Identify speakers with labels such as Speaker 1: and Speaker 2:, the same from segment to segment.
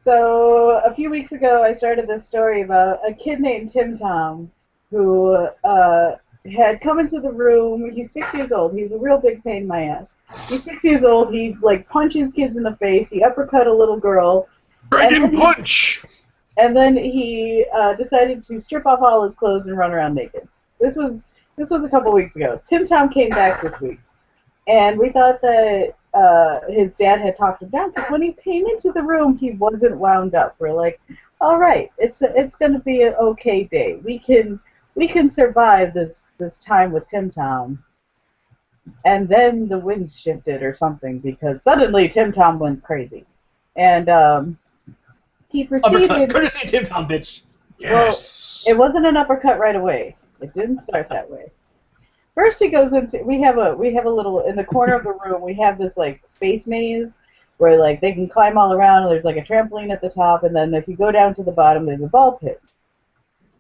Speaker 1: So a few weeks ago, I started this story about a kid named Tim Tom who had come into the room. He's 6 years old. He's a real big pain in my ass. He's 6 years old. He like punches kids in the face. He uppercut a little girl.
Speaker 2: Dragon Punch!
Speaker 1: And then he decided to strip off all his clothes and run around naked. This was a couple weeks ago. Tim Tom came back this week, and we thought that his dad had talked him down because when he came into the room, he wasn't wound up. We're like, all right, it's going to be an okay day. We can survive this time with Tim Tom. And then the winds shifted or something because suddenly Tim Tom went crazy, and he proceeded.
Speaker 3: Uppercut. Courtesy of Tim Tom, bitch.
Speaker 2: Yes.
Speaker 1: Well, it wasn't an uppercut right away. It didn't start that way. First, he goes into we have a little in the corner of the room. We have this like space maze where like they can climb all around. And there's like a trampoline at the top, and then if you go down to the bottom, there's a ball pit.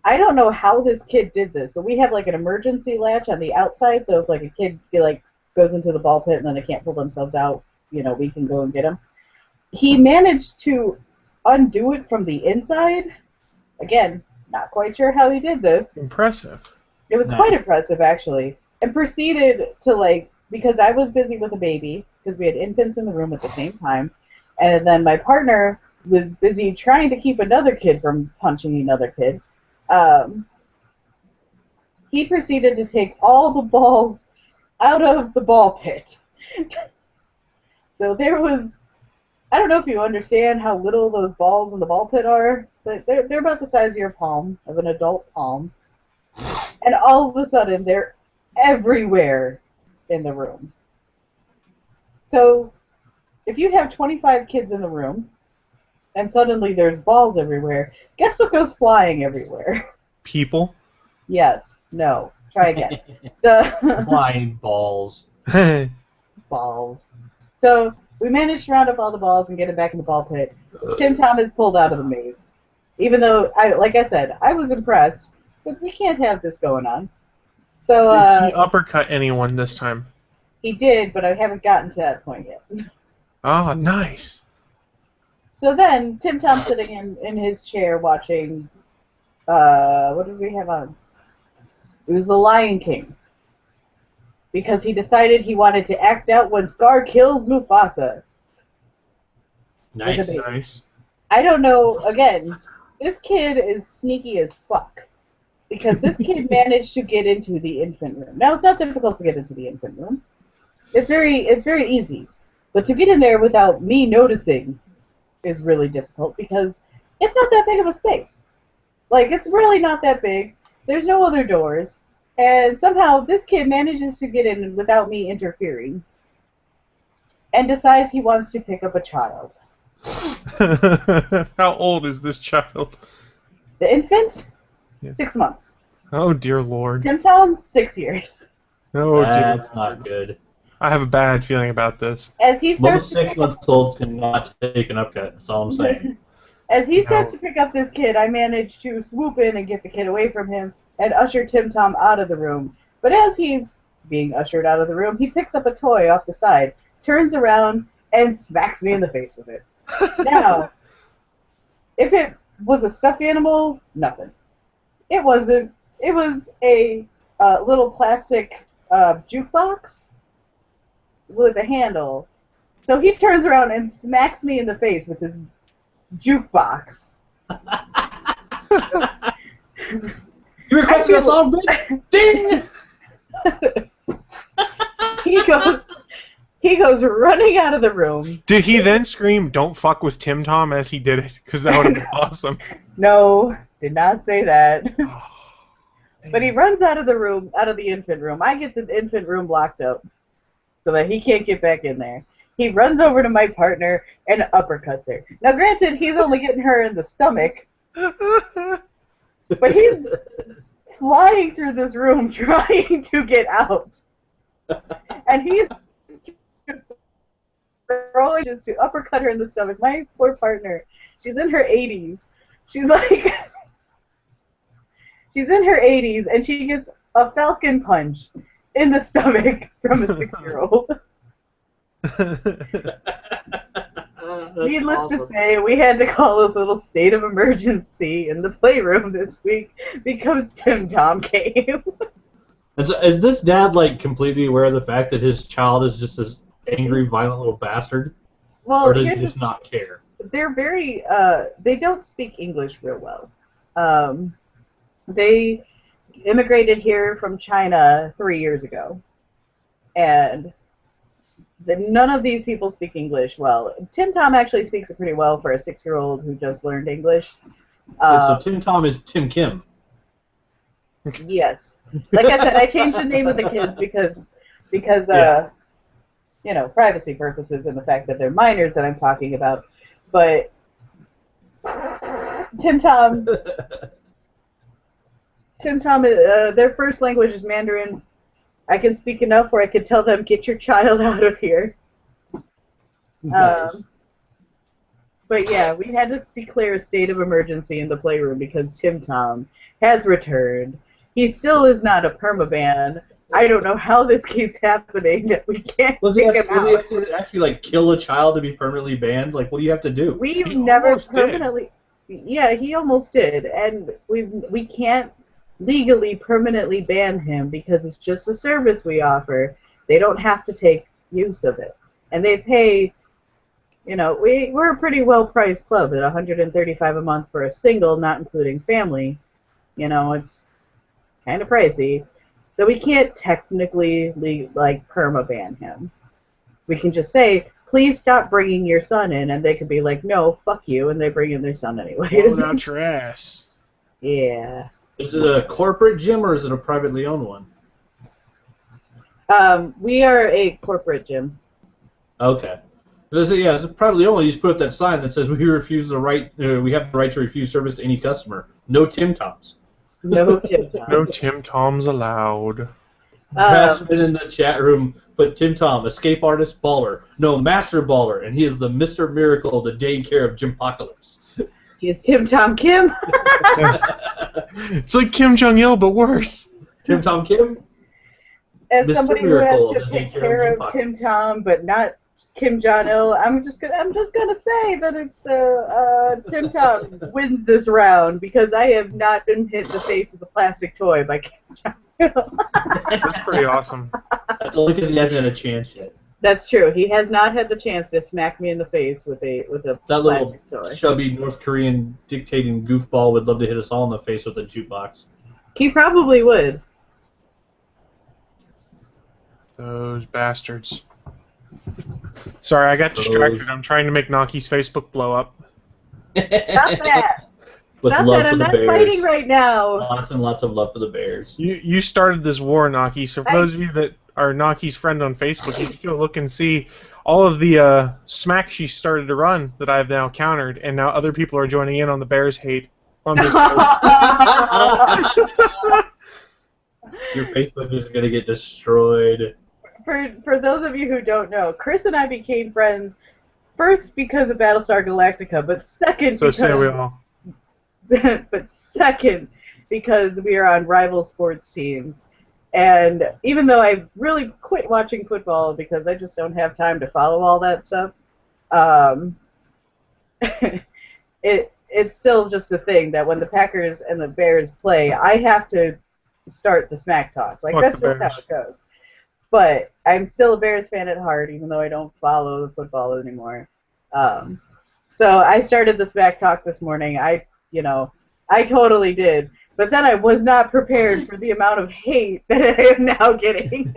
Speaker 1: I don't know how this kid did this, but we have like an emergency latch on the outside, so if like a kid like goes into the ball pit and then they can't pull themselves out, we can go and get them. He managed to undo it from the inside. Again, not quite sure how he did this.
Speaker 2: Impressive.
Speaker 1: It was quite impressive, actually. And proceeded to, because I was busy with a baby, because we had infants in the room at the same time, and then my partner was busy trying to keep another kid from punching another kid. He proceeded to take all the balls out of the ball pit. So there was... I don't know if you understand how little those balls in the ball pit are, but they're about the size of your palm, of an adult palm. And all of a sudden, they're everywhere in the room. So, if you have 25 kids in the room, and suddenly there's balls everywhere, guess what goes flying everywhere?
Speaker 2: People?
Speaker 1: Yes. No. Try again.
Speaker 3: Flying balls.
Speaker 1: Balls. So, we managed to round up all the balls and get it back in the ball pit. Tim Tom is pulled out of the maze. Even though, like I said, I was impressed, but we can't have this going on. So,
Speaker 2: Did he uppercut anyone this time?
Speaker 1: He did, but I haven't gotten to that point yet.
Speaker 2: Ah, nice.
Speaker 1: So then, Tim Tom's sitting in his chair watching, what did we have on? It was The Lion King. Because he decided he wanted to act out when Scar kills Mufasa.
Speaker 3: Nice.
Speaker 2: Nice.
Speaker 1: I don't know, again, this kid is sneaky as fuck. Because this kid managed to get into the infant room. Now, it's not difficult to get into the infant room. It's very easy. But to get in there without me noticing is really difficult because it's not that big of a space. Like, it's really not that big. There's no other doors. And somehow this kid manages to get in without me interfering. And decides he wants to pick up a child.
Speaker 2: How old is this child?
Speaker 1: The infant?
Speaker 2: Yeah.
Speaker 1: 6 months.
Speaker 2: Oh, dear Lord.
Speaker 1: Tim Tom? 6 years.
Speaker 2: Oh, dear.
Speaker 3: That's not good.
Speaker 2: I have a bad feeling about this.
Speaker 1: As he starts
Speaker 3: Most 6-month-olds cannot take an upcut. That's all I'm saying.
Speaker 1: As he starts to pick up this kid, I manage to swoop in and get the kid away from him and usher Tim Tom out of the room. But as he's being ushered out of the room, he picks up a toy off the side, turns around, and smacks me in the face with it. Now, if it was a stuffed animal, nothing. It wasn't. It was a little plastic jukebox with a handle. So he turns around and smacks me in the face with this jukebox.
Speaker 3: You requested a song, bitch? Ding!
Speaker 1: He goes running out of the room.
Speaker 2: Did he then scream, "Don't fuck with Tim Tom" as he did it? Because that would have been awesome.
Speaker 1: No, did not say that. But he runs out of the room, out of the infant room. I get the infant room locked up so that he can't get back in there. He runs over to my partner and uppercuts her. Now, granted, he's only getting her in the stomach, but he's flying through this room trying to get out. And he's throwing just to uppercut her in the stomach. My poor partner, she's in her 80s. She's like, she's in her 80s, and she gets a falcon punch in the stomach from a 6-year-old. Needless
Speaker 3: awesome.
Speaker 1: to say, we had to call a little state of emergency in the playroom this week because Tim Tom came.
Speaker 3: And so, is this dad like completely aware of the fact that his child is just this angry, violent little bastard,
Speaker 1: Well,
Speaker 3: or does he
Speaker 1: here's
Speaker 3: just not care?
Speaker 1: they're very they don't speak English real well. They immigrated here from China 3 years ago, and none of these people speak English well. Tim Tom actually speaks it pretty well for a 6-year-old who just learned English.
Speaker 3: So Tim Tom is Tim Kim.
Speaker 1: Yes, like I said, I changed the name of the kids because
Speaker 3: Yeah.
Speaker 1: you know, privacy purposes and the fact that they're minors that I'm talking about. But Tim Tom, their first language is Mandarin. I can speak enough where I could tell them, get your child out of here.
Speaker 3: Nice.
Speaker 1: But yeah, we had to declare a state of emergency in the playroom because Tim Tom has returned. He still is not a permaban. I don't know how this keeps happening that we can't
Speaker 3: Was he
Speaker 1: kick him out.
Speaker 3: have to actually like kill a child to be permanently banned? Like, what do you have to do?
Speaker 1: We've
Speaker 2: He
Speaker 1: never
Speaker 2: almost did.
Speaker 1: permanently. Yeah, he almost did, and we can't legally permanently ban him because it's just a service we offer. They don't have to take use of it, and they pay. You know, we're a pretty well-priced club at $135 a month for a single, not including family. You know, it's kind of pricey, so we can't technically like perma-ban him. We can just say, please stop bringing your son in, and they could be like, no, fuck you, and they bring in their son anyways.
Speaker 2: Blow out your ass.
Speaker 1: Yeah.
Speaker 3: Is it a corporate gym or is it a privately owned one?
Speaker 1: We are a corporate gym.
Speaker 3: Okay. Yeah, it's privately owned. You just put up that sign that says we refuse the right. We have the right to refuse service to any customer. No Tim Toms.
Speaker 1: No Tim Toms.
Speaker 2: No Tim Toms allowed.
Speaker 3: Jasmine in the chat room put Tim Tom, escape artist, baller. No, master baller, and he is the Mr. Miracle to take care of Gympacalypse.
Speaker 1: He is Tim Tom Kim.
Speaker 2: It's like Kim Jong Il, but worse.
Speaker 3: Tim Tom Kim?
Speaker 1: As
Speaker 3: Mr.
Speaker 1: somebody
Speaker 3: Miracle
Speaker 1: who has to
Speaker 3: to
Speaker 1: take
Speaker 3: take care
Speaker 1: care
Speaker 3: of
Speaker 1: of Tim Tom, but not Kim Jong Il, I'm just gonna say that it's Tim Tom wins this round because I have not been hit in the face with a plastic toy by Kim Jong Il.
Speaker 2: That's pretty awesome.
Speaker 3: That's only because he hasn't had a chance yet.
Speaker 1: That's true. He has not had the chance to smack me in the face with a
Speaker 3: That little
Speaker 1: plastic toy.
Speaker 3: chubby North Korean dictating goofball would love to hit us all in the face with a jukebox.
Speaker 1: He probably would.
Speaker 2: Those bastards. Sorry, I got distracted. I'm trying to make Naki's Facebook blow up.
Speaker 1: Stop that.
Speaker 3: With
Speaker 1: Stop
Speaker 3: love
Speaker 1: that.
Speaker 3: for
Speaker 1: I'm
Speaker 3: the
Speaker 1: not
Speaker 3: Bears.
Speaker 1: fighting right now.
Speaker 3: Lots and lots of love for the Bears.
Speaker 2: You started this war, Naki, so for those of you that are Naki's friend on Facebook, you should go look and see all of the smack she started to run that I've now countered, and now other people are joining in on the Bears hate on this post.
Speaker 3: Your Facebook is going to get destroyed.
Speaker 1: For those of you who don't know, Chris and I became friends first because of Battlestar Galactica, but second
Speaker 2: So say we all.
Speaker 1: because we are on rival sports teams. And even though I've really quit watching football because I just don't have time to follow all that stuff, it's still just a thing that when the Packers and the Bears play, I have to start the smack talk. Like,
Speaker 2: Fuck
Speaker 1: that's
Speaker 2: the
Speaker 1: just how
Speaker 2: Bears.
Speaker 1: it goes. But I'm still a Bears fan at heart, even though I don't follow the football anymore. So I started the smack talk this morning. I totally did. But then I was not prepared for the amount of hate that I am now getting.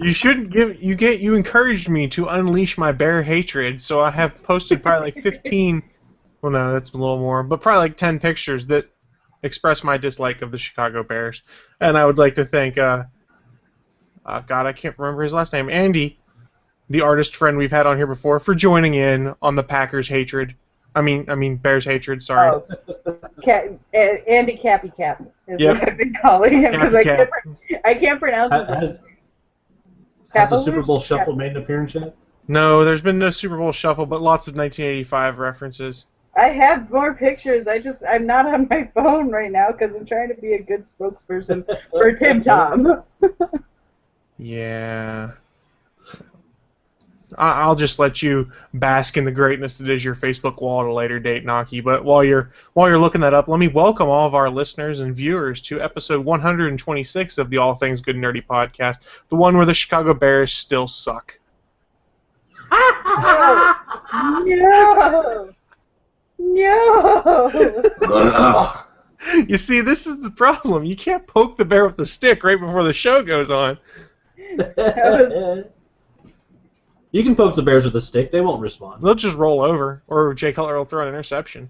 Speaker 2: You shouldn't you encouraged me to unleash my bear hatred, so I have posted probably like 15, well no, that's a little more, but probably like 10 pictures that express my dislike of the Chicago Bears. And I would like to thank, God, I can't remember his last name, Andy, the artist friend we've had on here before, for joining in on the Packers hatred. I mean Bears hatred, sorry.
Speaker 1: Oh, Andy Cappy Cap is
Speaker 2: Yep.
Speaker 1: what I've been calling him because
Speaker 2: Cappy Cap.
Speaker 1: I can't pronounce his name.
Speaker 3: Has the Super Bowl Shuffle made an appearance yet?
Speaker 2: No, there's been no Super Bowl shuffle, but lots of 1985 references.
Speaker 1: I have more pictures. I'm not on my phone right now because I'm trying to be a good spokesperson for Tim Tom.
Speaker 2: Yeah. I'll just let you bask in the greatness that is your Facebook wall at a later date, Naki. But while you're looking that up, let me welcome all of our listeners and viewers to episode 126 of the All Things Good Nerdy podcast, the one where the Chicago Bears still suck.
Speaker 1: No! No!
Speaker 2: You see, this is the problem. You can't poke the bear with the stick right before the show goes on.
Speaker 3: You can poke the Bears with a stick. They won't respond.
Speaker 2: They'll just roll over, or Jay Cutler will throw an interception.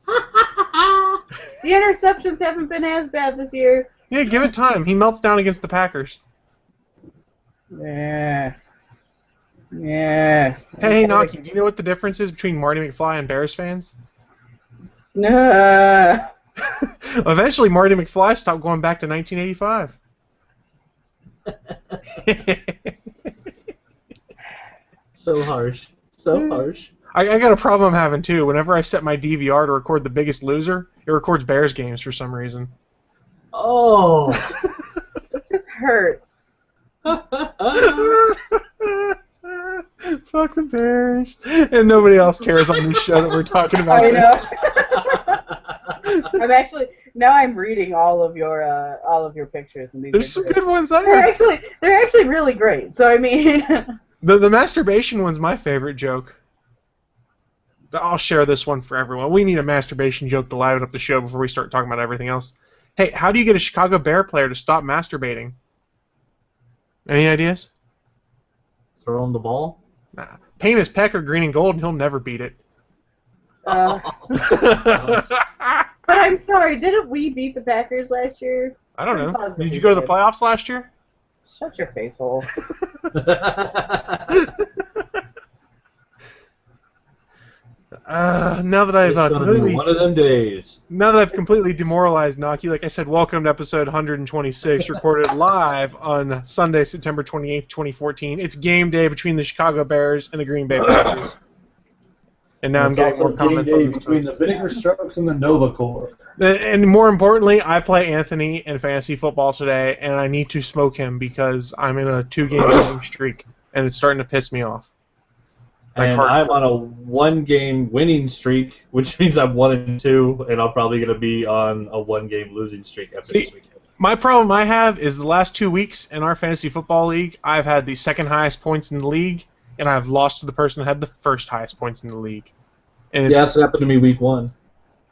Speaker 1: The interceptions haven't been as bad this year.
Speaker 2: Yeah, give it time. He melts down against the Packers.
Speaker 1: Yeah. Yeah.
Speaker 2: Hey, Naki, do you know what the difference is between Marty McFly and Bears fans?
Speaker 1: No.
Speaker 2: Eventually, Marty McFly stopped going back to 1985.
Speaker 3: So harsh. So harsh.
Speaker 2: I got a problem I'm having, too. Whenever I set my DVR to record The Biggest Loser, it records Bears games for some reason.
Speaker 3: Oh.
Speaker 1: This just hurts.
Speaker 2: Fuck the Bears. And nobody else cares on this show that we're talking about
Speaker 1: I
Speaker 2: this.
Speaker 1: know. I'm reading all of your pictures, and these
Speaker 2: There's some good ones there.
Speaker 1: They're actually really great. So I mean,
Speaker 2: the masturbation one's my favorite joke. I'll share this one for everyone. We need a masturbation joke to liven up the show before we start talking about everything else. Hey, how do you get a Chicago Bear player to stop masturbating? Any ideas?
Speaker 3: Throw him the ball?
Speaker 2: Nah. Paint his pecker green and gold, and he'll never beat it.
Speaker 1: but I'm sorry, didn't we beat the Packers last year?
Speaker 2: I don't know. Did you go to the playoffs last year?
Speaker 1: Shut your face hole.
Speaker 2: Now that I've
Speaker 3: It's gonna be one of them days.
Speaker 2: Now that I've completely demoralized Naki, like I said, welcome to episode 126, recorded live on Sunday, September 28th, 2014. It's game day between the Chicago Bears and the Green Bay Packers. And now I'm getting more comments on this.
Speaker 3: Between the Vinegar Strokes and the Nova Corps.
Speaker 2: And more importantly, I play Anthony in fantasy football today, and I need to smoke him because I'm in a 2-game losing streak, and it's starting to piss me off.
Speaker 3: And I'm on a 1-game winning streak, which means I'm 1-2, and I'm probably going to be on a 1-game losing streak after this weekend.
Speaker 2: My problem I have is the last 2 weeks in our fantasy football league, I've had the second highest points in the league, and I've lost to the person who had the first highest points in the league. And
Speaker 3: Yeah, that's happened to me week 1.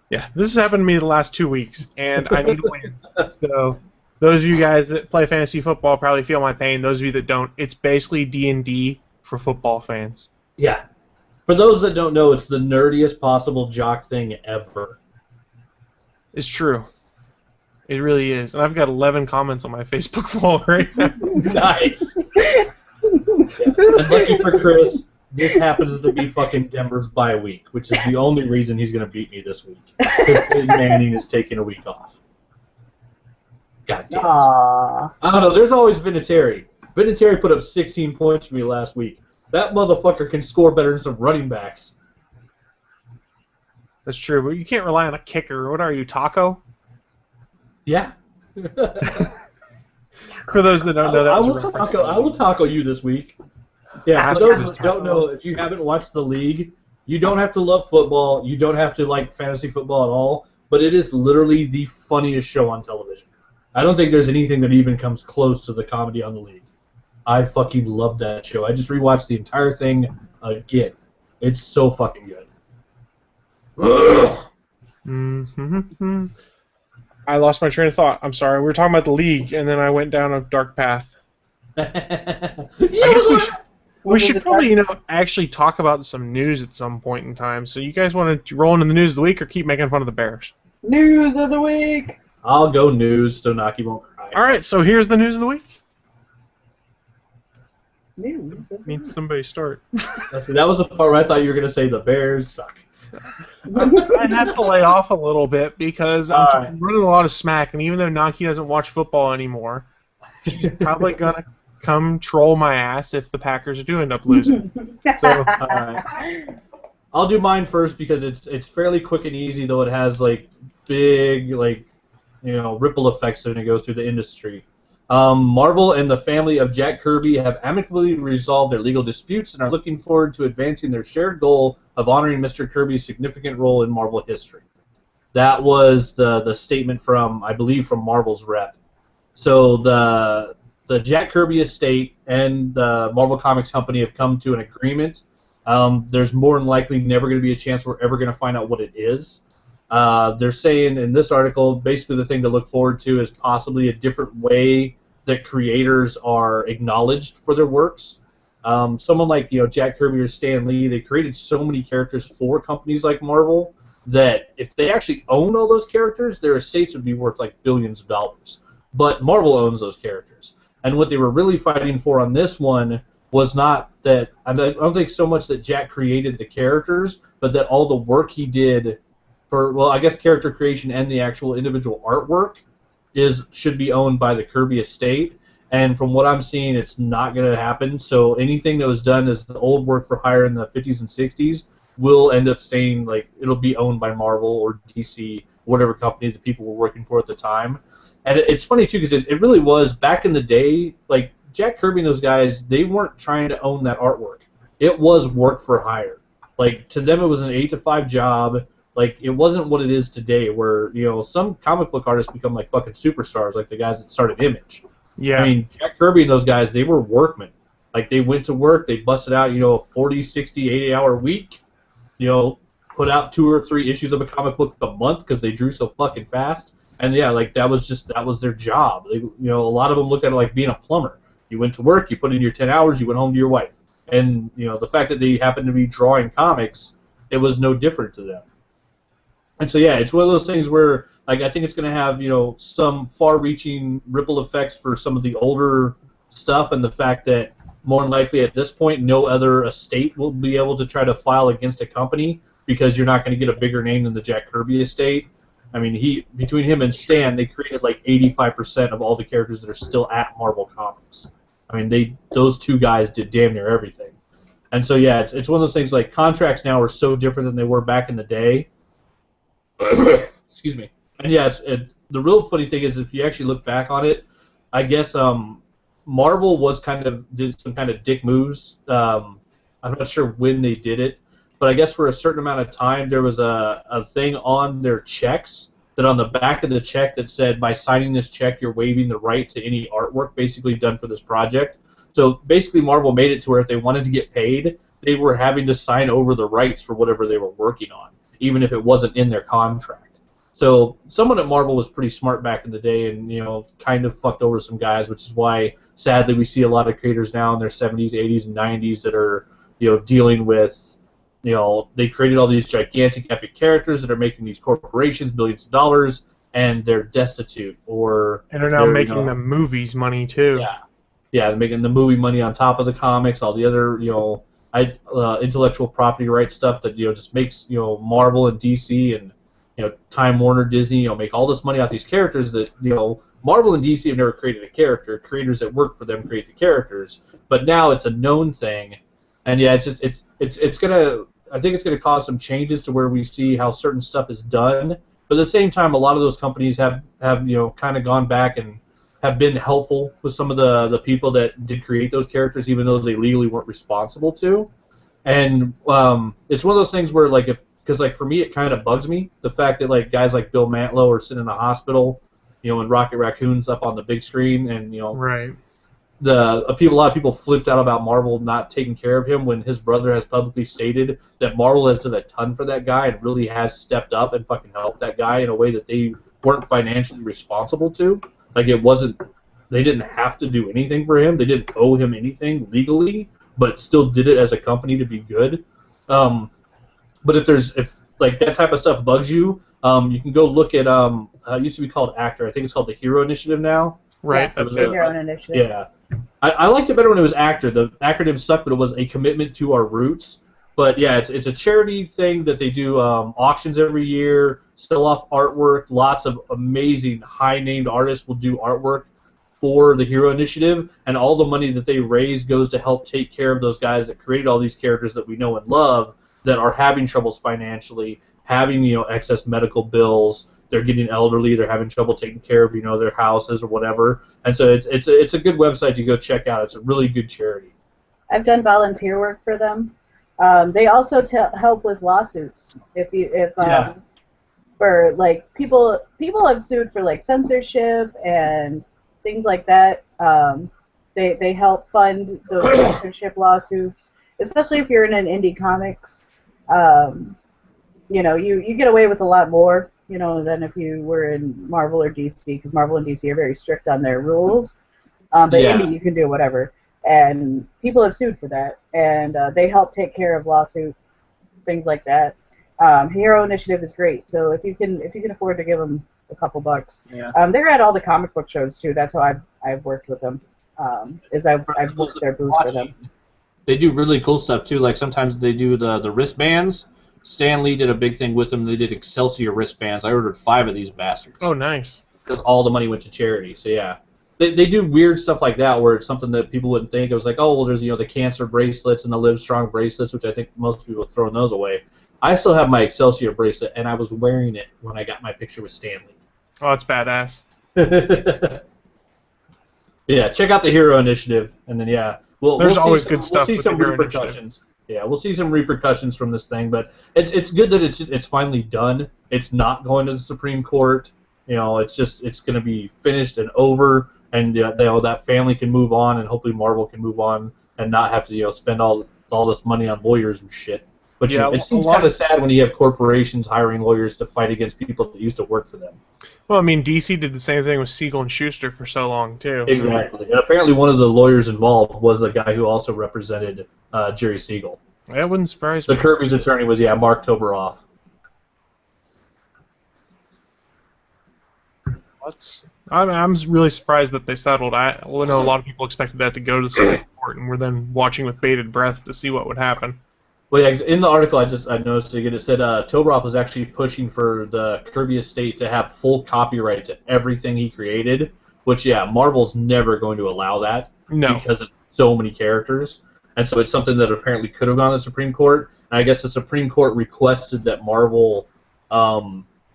Speaker 2: Yeah, this has happened to me the last 2 weeks, and I need to win. So those of you guys that play fantasy football probably feel my pain. Those of you that don't, it's basically D&D for football fans.
Speaker 3: Yeah. For those that don't know, it's the nerdiest possible jock thing ever.
Speaker 2: It's true. It really is. And I've got 11 comments on my Facebook wall right now.
Speaker 3: Nice. And lucky for Chris, this happens to be fucking Denver's bye week, which is the only reason he's going to beat me this week. Because Peyton Manning is taking a week off. God damn it.
Speaker 1: Aww.
Speaker 3: I don't know. There's always Vinatieri. Vinatieri put up 16 points for me last week. That motherfucker can score better than some running backs.
Speaker 2: That's true, but you can't rely on a kicker. What are you, Taco?
Speaker 3: Yeah.
Speaker 2: For those that don't know, that
Speaker 3: I
Speaker 2: was
Speaker 3: will taco you this week. Yeah, for those that don't know, if you haven't watched the league, you don't have to love football. You don't have to like fantasy football at all. But it is literally the funniest show on television. I don't think there's anything that even comes close to the comedy on the league. I fucking love that show. I just rewatched the entire thing again. It's so fucking good.
Speaker 2: Mm-hmm. I lost my train of thought. I'm sorry. We were talking about the league, and then I went down a dark path. We should probably, actually talk about some news at some point in time. So you guys want to roll into the news of the week or keep making fun of the Bears?
Speaker 1: News of the week.
Speaker 3: I'll go news so Naki won't cry.
Speaker 2: All right, so here's the news of the week.
Speaker 1: News.
Speaker 2: Means somebody start.
Speaker 3: See, that was the part where I thought you were going to say the Bears suck.
Speaker 2: I have to lay off a little bit because I'm running a lot of smack, and even though Naki doesn't watch football anymore, he's probably going to come troll my ass if the Packers do end up losing. So,
Speaker 3: I'll do mine first because it's fairly quick and easy, though it has like big ripple effects when it goes through the industry. Marvel and the family of Jack Kirby have amicably resolved their legal disputes and are looking forward to advancing their shared goal of honoring Mr. Kirby's significant role in Marvel history. That was the statement from, I believe, from Marvel's rep. So the Jack Kirby estate and the Marvel Comics company have come to an agreement. There's more than likely never going to be a chance we're ever going to find out what it is. They're saying in this article, basically the thing to look forward to is possibly a different way that creators are acknowledged for their works. Someone like Jack Kirby or Stan Lee, they created so many characters for companies like Marvel that if they actually own all those characters, their estates would be worth like billions of dollars. But Marvel owns those characters. And what they were really fighting for on this one was not that, I don't think so much that Jack created the characters, but that all the work he did for, well, I guess character creation and the actual individual artwork should be owned by the Kirby estate. And from what I'm seeing, it's not going to happen. So anything that was done as the old work for hire in the 50s and 60s will end up staying, like, it'll be owned by Marvel or DC, whatever company the people were working for at the time. And it's funny, too, because it really was, back in the day, like, Jack Kirby and those guys, they weren't trying to own that artwork. It was work for hire. Like, to them, it was an 8-to-5 job. Like, it wasn't what it is today, where, some comic book artists become, like, fucking superstars, like the guys that started Image.
Speaker 2: Yeah.
Speaker 3: I mean, Jack Kirby and those guys, they were workmen. Like, they went to work, they busted out, a 40, 60, 80-hour week, put out 2 or 3 issues of a comic book a month because they drew so fucking fast. And, yeah, like, that was their job. They, a lot of them looked at it like being a plumber. You went to work, you put in your 10 hours, you went home to your wife. And, the fact that they happened to be drawing comics, it was no different to them. And so, yeah, it's one of those things where, like, I think it's going to have, some far-reaching ripple effects for some of the older stuff, and the fact that more than likely at this point no other estate will be able to try to file against a company because you're not going to get a bigger name than the Jack Kirby estate. I mean, between him and Stan, they created like 85% of all the characters that are still at Marvel Comics. I mean, those two guys did damn near everything. And so, yeah, it's one of those things, like, contracts now are so different than they were back in the day. Excuse me. And yeah, the real funny thing is, if you actually look back on it, I guess Marvel did some kind of dick moves. I'm not sure when they did it, but I guess for a certain amount of time there was a thing on their checks that on the back of the check that said, by signing this check, you're waiving the right to any artwork basically done for this project. So basically Marvel made it to where if they wanted to get paid, they were having to sign over the rights for whatever they were working on, even if it wasn't in their contract. So someone at Marvel was pretty smart back in the day and, kind of fucked over some guys, which is why, sadly, we see a lot of creators now in their 70s, 80s, and 90s that are, dealing with, they created all these gigantic epic characters that are making these corporations billions of dollars, and they're destitute,
Speaker 2: and they're now making the movies money, too.
Speaker 3: Yeah. Yeah, they're making the movie money on top of the comics, all the other, intellectual property rights stuff that, just makes, Marvel and DC and, Time Warner, Disney, make all this money out these characters that, Marvel and DC have never created a character. Creators that work for them create the characters. But now it's a known thing, and yeah, it's gonna. I think it's gonna cause some changes to where we see how certain stuff is done. But at the same time, a lot of those companies have kind of gone back and have been helpful with some of the people that did create those characters, even though they legally weren't responsible to. And it's one of those things where, like, because, like, for me, it kind of bugs me, the fact that, like, guys like Bill Mantlo are sitting in a hospital, and Rocket Raccoon's up on the big screen, and,
Speaker 2: right.
Speaker 3: A lot of people flipped out about Marvel not taking care of him when his brother has publicly stated that Marvel has done a ton for that guy and really has stepped up and fucking helped that guy in a way that they weren't financially responsible to. Like, they didn't have to do anything for him. They didn't owe him anything legally, but still did it as a company to be good. But if like that type of stuff bugs you, you can go look at it used to be called Actor. I think it's called the Hero Initiative now.
Speaker 2: Right.
Speaker 1: Yeah, the Hero Initiative.
Speaker 3: Yeah. I liked it better when it was Actor. The acronym sucked, but it was a commitment to our roots. But yeah, it's a charity thing that they do auctions every year, sell off artwork. Lots of amazing high-named artists will do artwork for the Hero Initiative, and all the money that they raise goes to help take care of those guys that created all these characters that we know and love that are having troubles financially, having excess medical bills, they're getting elderly, they're having trouble taking care of their houses or whatever. And so it's a good website to go check out. It's a really good charity.
Speaker 1: I've done volunteer work for them. They also help with lawsuits. For like people have sued for like censorship and things like that. They help fund those censorship lawsuits, especially if you're in an indie comics. You get away with a lot more, than if you were in Marvel or DC, because Marvel and DC are very strict on their rules. But indie, you can do whatever. And people have sued for that, and they help take care of lawsuit things like that. Hero Initiative is great, so if you can afford to give them a couple bucks, they're at all the comic book shows too. That's how I've worked with them. I've booked their booth for them.
Speaker 3: They do really cool stuff too. Like sometimes they do the wristbands. Stan Lee did a big thing with them. They did Excelsior wristbands. I ordered 5 of these bastards.
Speaker 2: Oh, nice.
Speaker 3: Because all the money went to charity. So yeah. They do weird stuff like that where it's something that people wouldn't think. It was like, oh, well, there's the cancer bracelets and the Live Strong bracelets, which I think most people are throwing those away. I still have my Excelsior bracelet, and I was wearing it when I got my picture with Stan Lee.
Speaker 2: Oh, it's badass.
Speaker 3: Yeah, check out the Hero Initiative, and then
Speaker 2: there's always good stuff.
Speaker 3: We'll see some repercussions. Yeah, we'll see some repercussions from this thing, but it's good that it's finally done. It's not going to the Supreme Court. It's going to be finished and over. And that family can move on, and hopefully Marvel can move on and not have to spend all this money on lawyers and shit. But it seems kind of sad when you have corporations hiring lawyers to fight against people that used to work for them.
Speaker 2: Well, I mean, DC did the same thing with Siegel and Schuster for so long too.
Speaker 3: Exactly, and apparently one of the lawyers involved was a guy who also represented Jerry Siegel.
Speaker 2: That wouldn't surprise me.
Speaker 3: The Kirby's attorney was Mark Toberoff.
Speaker 2: I'm really surprised that they settled. I know a lot of people expected that to go to the Supreme Court, and we're then watching with bated breath to see what would happen.
Speaker 3: Well, yeah, in the article I noticed again, it said Toberoff was actually pushing for the Kirby estate to have full copyright to everything he created, which Marvel's never going to allow that because of so many characters, and so it's something that apparently could have gone to the Supreme Court. And I guess the Supreme Court requested that Marvel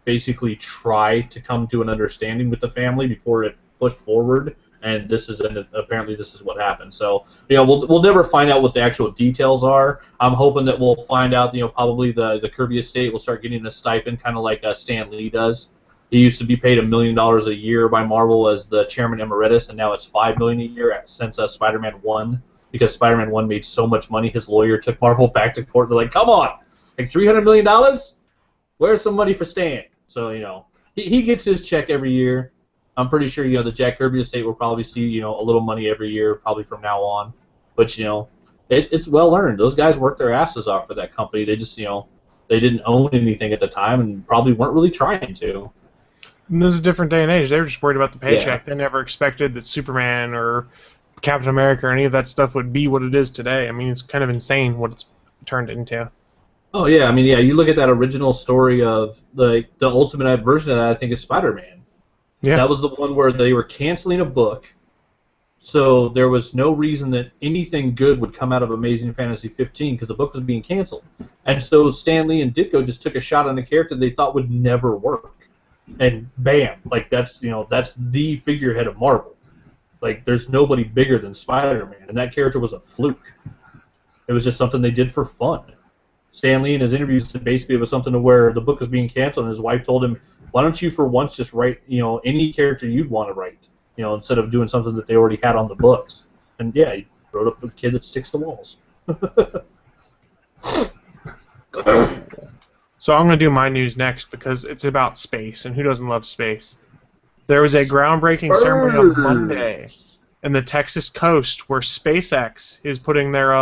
Speaker 3: basically try to come to an understanding with the family before it pushed forward, and apparently this is what happened. So we'll never find out what the actual details are. I'm hoping that we'll find out. Probably the Kirby estate will start getting a stipend, kind of like Stan Lee does. He used to be paid $1 million a year by Marvel as the chairman emeritus, and now it's $5 million a year since Spider-Man 1. Because Spider-Man 1 made so much money, his lawyer took Marvel back to court. They're like, come on, like $300 million? Where's some money for Stan? So, he gets his check every year. I'm pretty sure, the Jack Kirby estate will probably see, a little money every year, probably from now on. But, it's well earned. Those guys worked their asses off for that company. They just, they didn't own anything at the time and probably weren't really trying to.
Speaker 2: And this is a different day and age. They were just worried about the paycheck. Yeah. They never expected that Superman or Captain America or any of that stuff would be what it is today. I mean, it's kind of insane what it's turned into.
Speaker 3: Oh, yeah. I mean, you look at that original story of the ultimate version of that, I think, is Spider-Man. Yeah. That was the one where they were canceling a book, so there was no reason that anything good would come out of Amazing Fantasy 15 because the book was being canceled. And so Stan Lee and Ditko just took a shot on a character they thought would never work. And bam, like that's the figurehead of Marvel. Like there's nobody bigger than Spider-Man, and that character was a fluke. It was just something they did for fun. Stan Lee in his interviews said basically it was something to where the book was being canceled, and his wife told him, "Why don't you for once just write, any character you'd want to write, instead of doing something that they already had on the books." And yeah, he wrote up the kid that sticks to walls.
Speaker 2: So I'm going to do my news next because it's about space, and who doesn't love space? There was a groundbreaking ceremony on Monday in the Texas coast where SpaceX is putting their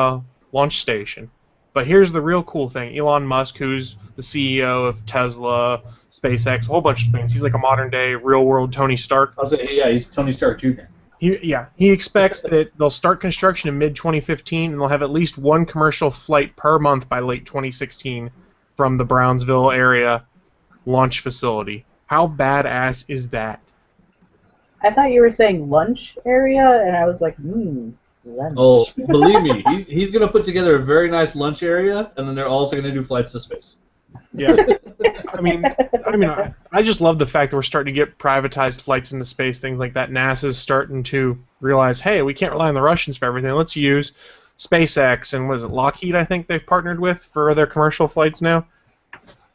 Speaker 2: launch station. But here's the real cool thing. Elon Musk, who's the CEO of Tesla, SpaceX, a whole bunch of things. He's like a modern-day, real-world Tony Stark.
Speaker 3: He's Tony Stark Jr.
Speaker 2: He expects that they'll start construction in mid-2015, and they'll have at least one commercial flight per month by late 2016 from the Brownsville area launch facility. How badass is that?
Speaker 1: I thought you were saying lunch area, and I was like, lunch.
Speaker 3: Oh, believe me, he's going to put together a very nice lunch area, and then they're also going to do flights to space.
Speaker 2: Yeah. I just love the fact that we're starting to get privatized flights into space, things like that. NASA's starting to realize, hey, we can't rely on the Russians for everything. Let's use SpaceX and what is it, Lockheed? I think they've partnered with for their commercial flights now.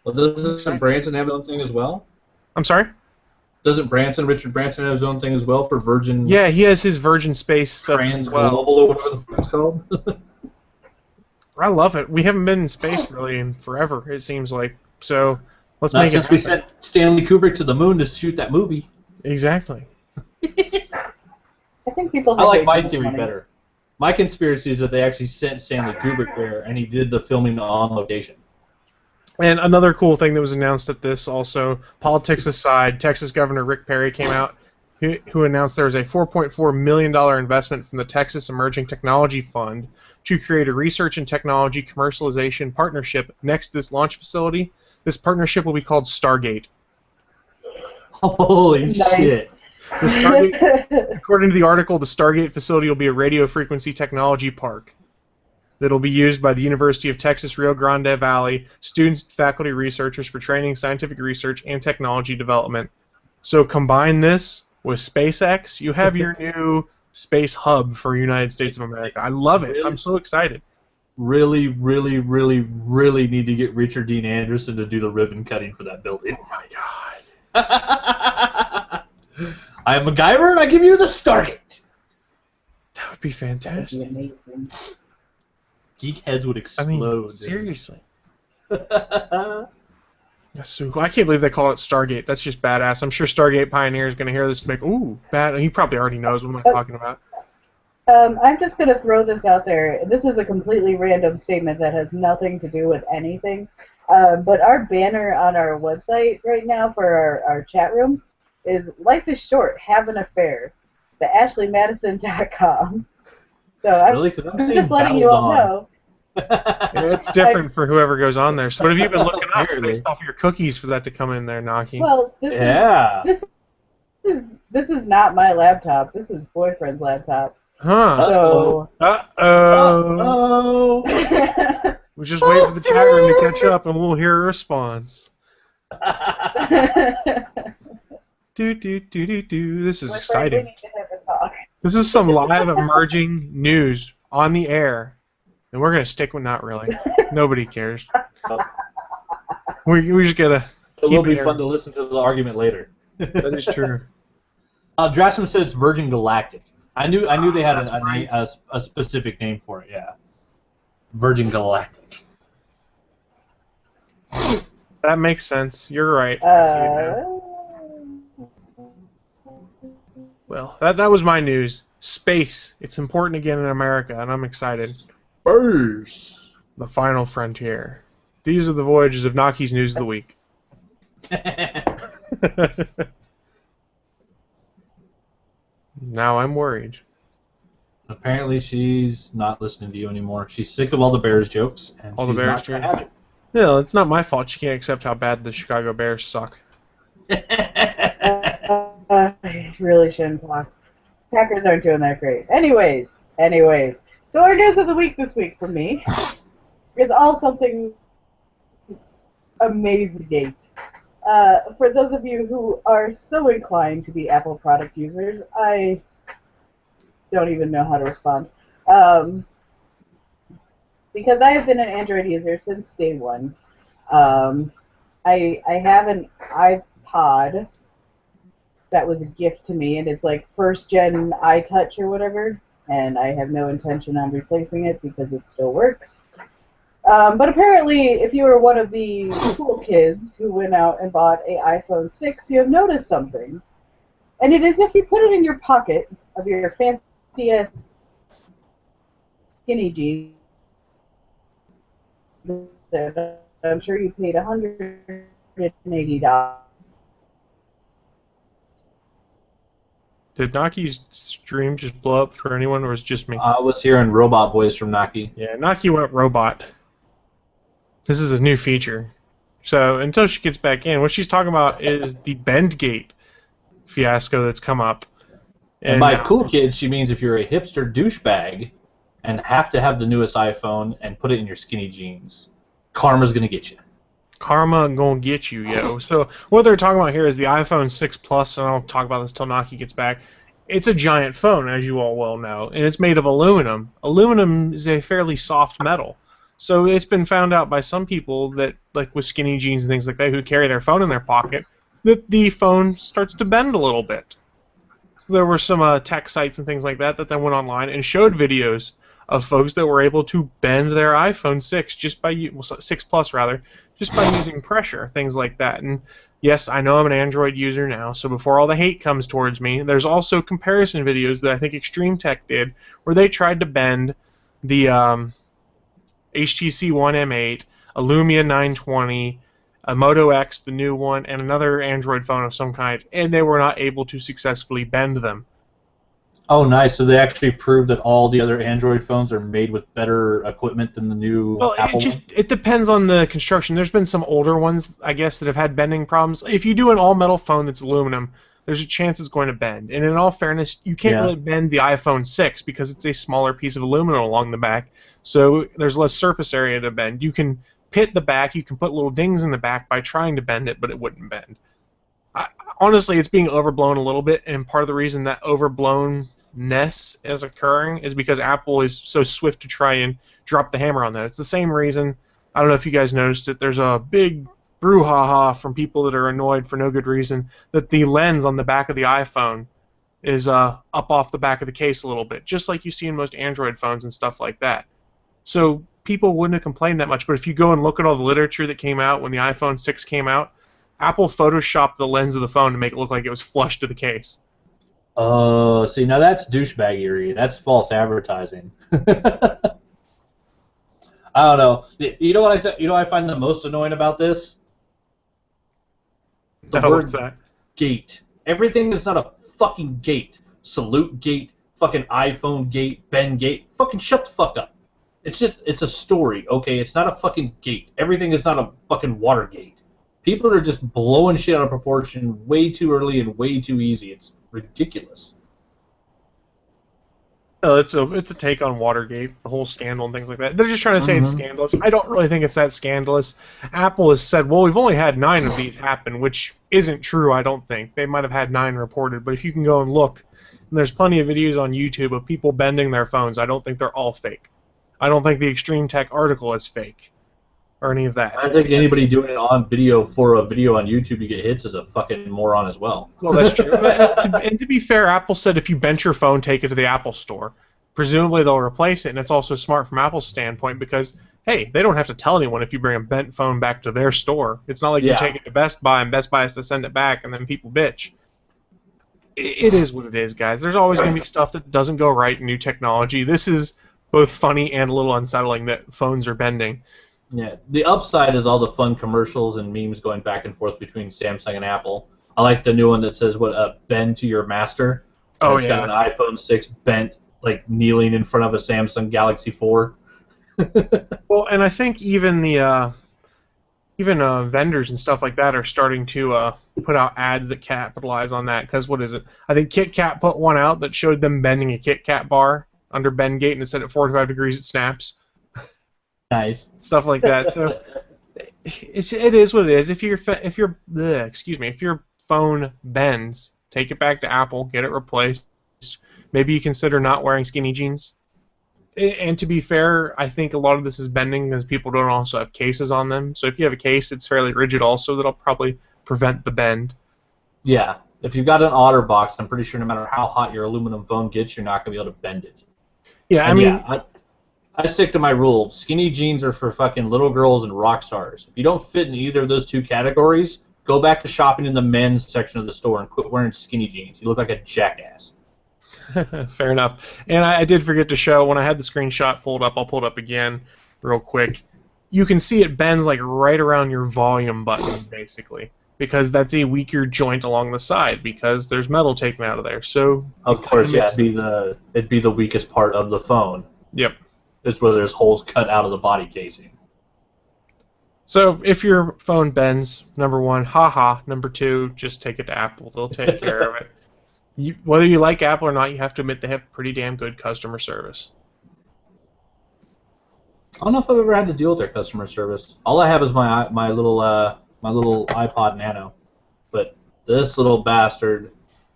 Speaker 3: Well, doesn't Branson have his own thing as well?
Speaker 2: I'm sorry.
Speaker 3: Doesn't Richard Branson have his own thing as well for Virgin?
Speaker 2: Yeah, he has his Virgin Space stuff as well.
Speaker 3: Global or whatever the fuck it's called.
Speaker 2: I love it. We haven't been in space really in forever, it seems like. So let's
Speaker 3: Not
Speaker 2: make it
Speaker 3: since we sent Stanley Kubrick to the moon to shoot that movie.
Speaker 2: Exactly.
Speaker 1: I think people.
Speaker 3: I like my
Speaker 1: way too much
Speaker 3: theory
Speaker 1: money.
Speaker 3: better. My conspiracy is that they actually sent Stanley Kubrick there, and he did the filming on location.
Speaker 2: And another cool thing that was announced at this also, politics aside, Texas Governor Rick Perry came out, who announced there was a $4.4 million investment from the Texas Emerging Technology Fund to create a research and technology commercialization partnership next to this launch facility. This partnership will be called Stargate.
Speaker 3: Holy shit.
Speaker 2: The Stargate, according to the article, the Stargate facility will be a radio frequency technology park that will be used by the University of Texas Rio Grande Valley students, faculty, researchers for training, scientific research, and technology development. So combine this with SpaceX, you have your new space hub for United States of America. I love it.
Speaker 3: Really?
Speaker 2: I'm so excited.
Speaker 3: Really, really, really, really need to get Richard Dean Anderson to do the ribbon cutting for that building.
Speaker 2: Oh my god.
Speaker 3: I am MacGyver, and I give you the Stargate.
Speaker 2: That would be fantastic.
Speaker 1: That'd be amazing.
Speaker 3: Geek heads would explode.
Speaker 2: Seriously. That's so cool. I can't believe they call it Stargate. That's just badass. I'm sure Stargate Pioneer is going to hear this and make, ooh, bad. He probably already knows what I'm talking about.
Speaker 1: I'm just going to throw this out there. This is a completely random statement that has nothing to do with anything. But our banner on our website right now for our chat room is "Life is short, have an affair." The AshleyMadison.com. So
Speaker 3: Really? 'Cause I'm
Speaker 1: I'm
Speaker 3: seeing
Speaker 1: just letting you all
Speaker 3: Battle
Speaker 1: know.
Speaker 2: Yeah, it's different for whoever goes on there. So what have you been looking up
Speaker 3: Apparently.
Speaker 2: based off your cookies for that to come in there, Naki?
Speaker 1: Well,
Speaker 3: Yeah.
Speaker 1: this is not my laptop. This is boyfriend's laptop.
Speaker 2: Huh.
Speaker 1: So.
Speaker 2: Uh-oh.
Speaker 1: Uh-oh.
Speaker 2: We're just waiting for the chat room to catch up and we'll hear a response. Do. This is exciting.
Speaker 1: We need to have a talk.
Speaker 2: This is some live emerging news on the air. And we're going to stick with not really. Nobody cares. We just got to
Speaker 3: It will be
Speaker 2: it
Speaker 3: fun to listen to the argument later.
Speaker 2: That is true.
Speaker 3: Drasman said it's Virgin Galactic. I knew they had
Speaker 2: that's right.
Speaker 3: a specific name for it. Yeah, Virgin Galactic.
Speaker 2: That makes sense. You're right. I see it now. Well, that was my news. Space. It's important again in America, and I'm excited.
Speaker 3: Space.
Speaker 2: The final frontier. These are the voyages of Naki's News of the Week. Now I'm worried.
Speaker 3: Apparently, she's not listening to you anymore. She's sick of all the Bears jokes, and
Speaker 2: All the
Speaker 3: she's
Speaker 2: Bears
Speaker 3: not gonna
Speaker 2: jokes.
Speaker 3: have
Speaker 2: No, it's not my fault. She can't accept how bad the Chicago Bears suck.
Speaker 3: it.
Speaker 1: I really shouldn't talk. Packers aren't doing that great. Anyways. So our news of the week this week for me is all something amazing. For those of you who are so inclined to be Apple product users, I don't even know how to respond. Because I have been an Android user since day one. I have an iPod that was a gift to me, and it's like first gen iTouch or whatever, and I have no intention on replacing it because it still works. But apparently, if you were one of the cool kids who went out and bought an iPhone 6, you have noticed something. And it is if you put it in your pocket of your fancy-ass skinny jeans, that I'm sure you paid $180.
Speaker 2: Did Naki's stream just blow up for anyone, or was it just me?
Speaker 3: I was hearing robot voice from Naki.
Speaker 2: Yeah, Naki went robot. This is a new feature. So until she gets back in, what she's talking about is the Bendgate fiasco that's come up.
Speaker 3: And by cool kid, she means if you're a hipster douchebag and have to have the newest iPhone and put it in your skinny jeans, karma's gonna get you.
Speaker 2: Karma gonna get you, yo. So what they're talking about here is the iPhone 6 Plus, and I'll talk about this till Naki gets back. It's a giant phone, as you all well know, and it's made of aluminum. Aluminum is a fairly soft metal. So it's been found out by some people that, like with skinny jeans and things like that, who carry their phone in their pocket, that the phone starts to bend a little bit. So there were some tech sites and things like that then went online and showed videos of folks that were able to bend their iPhone 6 just by 6 Plus rather, just by using pressure, things like that. And yes, I know I'm an Android user now, so before all the hate comes towards me, there's also comparison videos that I think Extreme Tech did where they tried to bend the HTC One M8, a Lumia 920, a Moto X, the new one, and another Android phone of some kind, and they were not able to successfully bend them.
Speaker 3: Oh, nice. So they actually proved that all the other Android phones are made with better equipment than the new Apple one?
Speaker 2: It depends on the construction. There's been some older ones, I guess, that have had bending problems. If you do an all-metal phone that's aluminum, there's a chance it's going to bend. And in all fairness, you can't really bend the iPhone 6 because it's a smaller piece of aluminum along the back, so there's less surface area to bend. You can pit the back, you can put little dings in the back by trying to bend it, but it wouldn't bend. Honestly, it's being overblown a little bit, and part of the reason that overblownness is occurring is because Apple is so swift to try and drop the hammer on that. It's the same reason, I don't know if you guys noticed it, there's a big brouhaha from people that are annoyed for no good reason that the lens on the back of the iPhone is up off the back of the case a little bit, just like you see in most Android phones and stuff like that. So people wouldn't have complained that much, but if you go and look at all the literature that came out when the iPhone 6 came out, Apple photoshopped the lens of the phone to make it look like it was flush to the case.
Speaker 3: Oh, see, now that's douchebaggery. That's false advertising. I don't know. You know what I find the most annoying about this? The word gate. Everything is not a fucking gate. Salute gate, fucking iPhone gate, bend gate. Fucking shut the fuck up. It's a story, okay? It's not a fucking gate. Everything is not a fucking Watergate. People are just blowing shit out of proportion way too early and way too easy. It's ridiculous.
Speaker 2: No, it's a take on Watergate, the whole scandal and things like that. They're just trying to say it's scandalous. I don't really think it's that scandalous. Apple has said, well, we've only had 9 of these happen, which isn't true, I don't think. They might have had 9 reported, but if you can go and look, and there's plenty of videos on YouTube of people bending their phones. I don't think they're all fake. I don't think the Extreme Tech article is fake. Or any of that.
Speaker 3: I think anybody doing it on video for a video on YouTube to get hits is a fucking moron as well.
Speaker 2: Well, that's true. And to be fair, Apple said if you bent your phone, take it to the Apple Store. Presumably they'll replace it, and it's also smart from Apple's standpoint because, hey, they don't have to tell anyone if you bring a bent phone back to their store. It's not like you take it to Best Buy, and Best Buy has to send it back, and then people bitch. It is what it is, guys. There's always going to be stuff that doesn't go right in new technology. This is both funny and a little unsettling that phones are bending.
Speaker 3: Yeah, the upside is all the fun commercials and memes going back and forth between Samsung and Apple. I like the new one that says, bend to your master. And it's got an iPhone 6 bent, like, kneeling in front of a Samsung Galaxy 4.
Speaker 2: Well, and I think even the vendors and stuff like that are starting to put out ads that capitalize on that. Because what is it? I think Kit Kat put one out that showed them bending a Kit Kat bar under bend gate, and it said at 45 degrees it snaps.
Speaker 3: Nice.
Speaker 2: Stuff like that. So it is what it is. If your phone bends, take it back to Apple, get it replaced. Maybe you consider not wearing skinny jeans. And to be fair, I think a lot of this is bending because people don't also have cases on them. So if you have a case, it's fairly rigid also. That'll probably prevent the bend.
Speaker 3: Yeah. If you've got an OtterBox, I'm pretty sure no matter how hot your aluminum phone gets, you're not going to be able to bend it.
Speaker 2: Yeah,
Speaker 3: I stick to my rule. Skinny jeans are for fucking little girls and rock stars. If you don't fit in either of those two categories, go back to shopping in the men's section of the store and quit wearing skinny jeans. You look like a jackass.
Speaker 2: Fair enough. And I did forget to show, when I had the screenshot pulled up, I'll pull it up again real quick. You can see it bends like right around your volume buttons, basically, because that's a weaker joint along the side because there's metal taken out of there. So
Speaker 3: of course, yeah, it'd be the weakest part of the phone.
Speaker 2: Yep.
Speaker 3: It's where there's holes cut out of the body casing.
Speaker 2: So if your phone bends, number 1, haha. Number 2, just take it to Apple. They'll take care of it. Whether you like Apple or not, you have to admit they have pretty damn good customer service.
Speaker 3: I don't know if I've ever had to deal with their customer service. All I have is my little iPod Nano, but this little bastard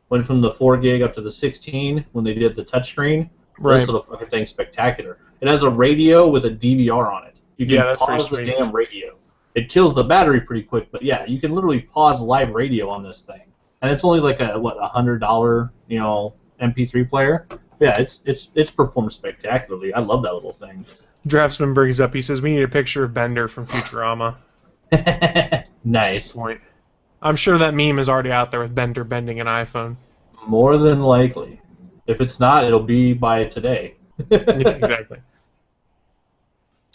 Speaker 3: went from the 4 gig up to the 16 when they did the touchscreen.
Speaker 2: Right.
Speaker 3: This little fucking thing's spectacular. It has a radio with a DVR on it. You can
Speaker 2: that's
Speaker 3: pause the
Speaker 2: pretty sweet.
Speaker 3: damn radio. It kills the battery pretty quick, but yeah, you can literally pause live radio on this thing, and it's only like a $100 MP3 player. Yeah, it's performed spectacularly. I love that little thing.
Speaker 2: Draftsman brings up. He says we need a picture of Bender from Futurama.
Speaker 3: Nice.
Speaker 2: Point. I'm sure that meme is already out there with Bender bending an iPhone.
Speaker 3: More than likely. If it's not, it'll be by today.
Speaker 2: Yeah, exactly.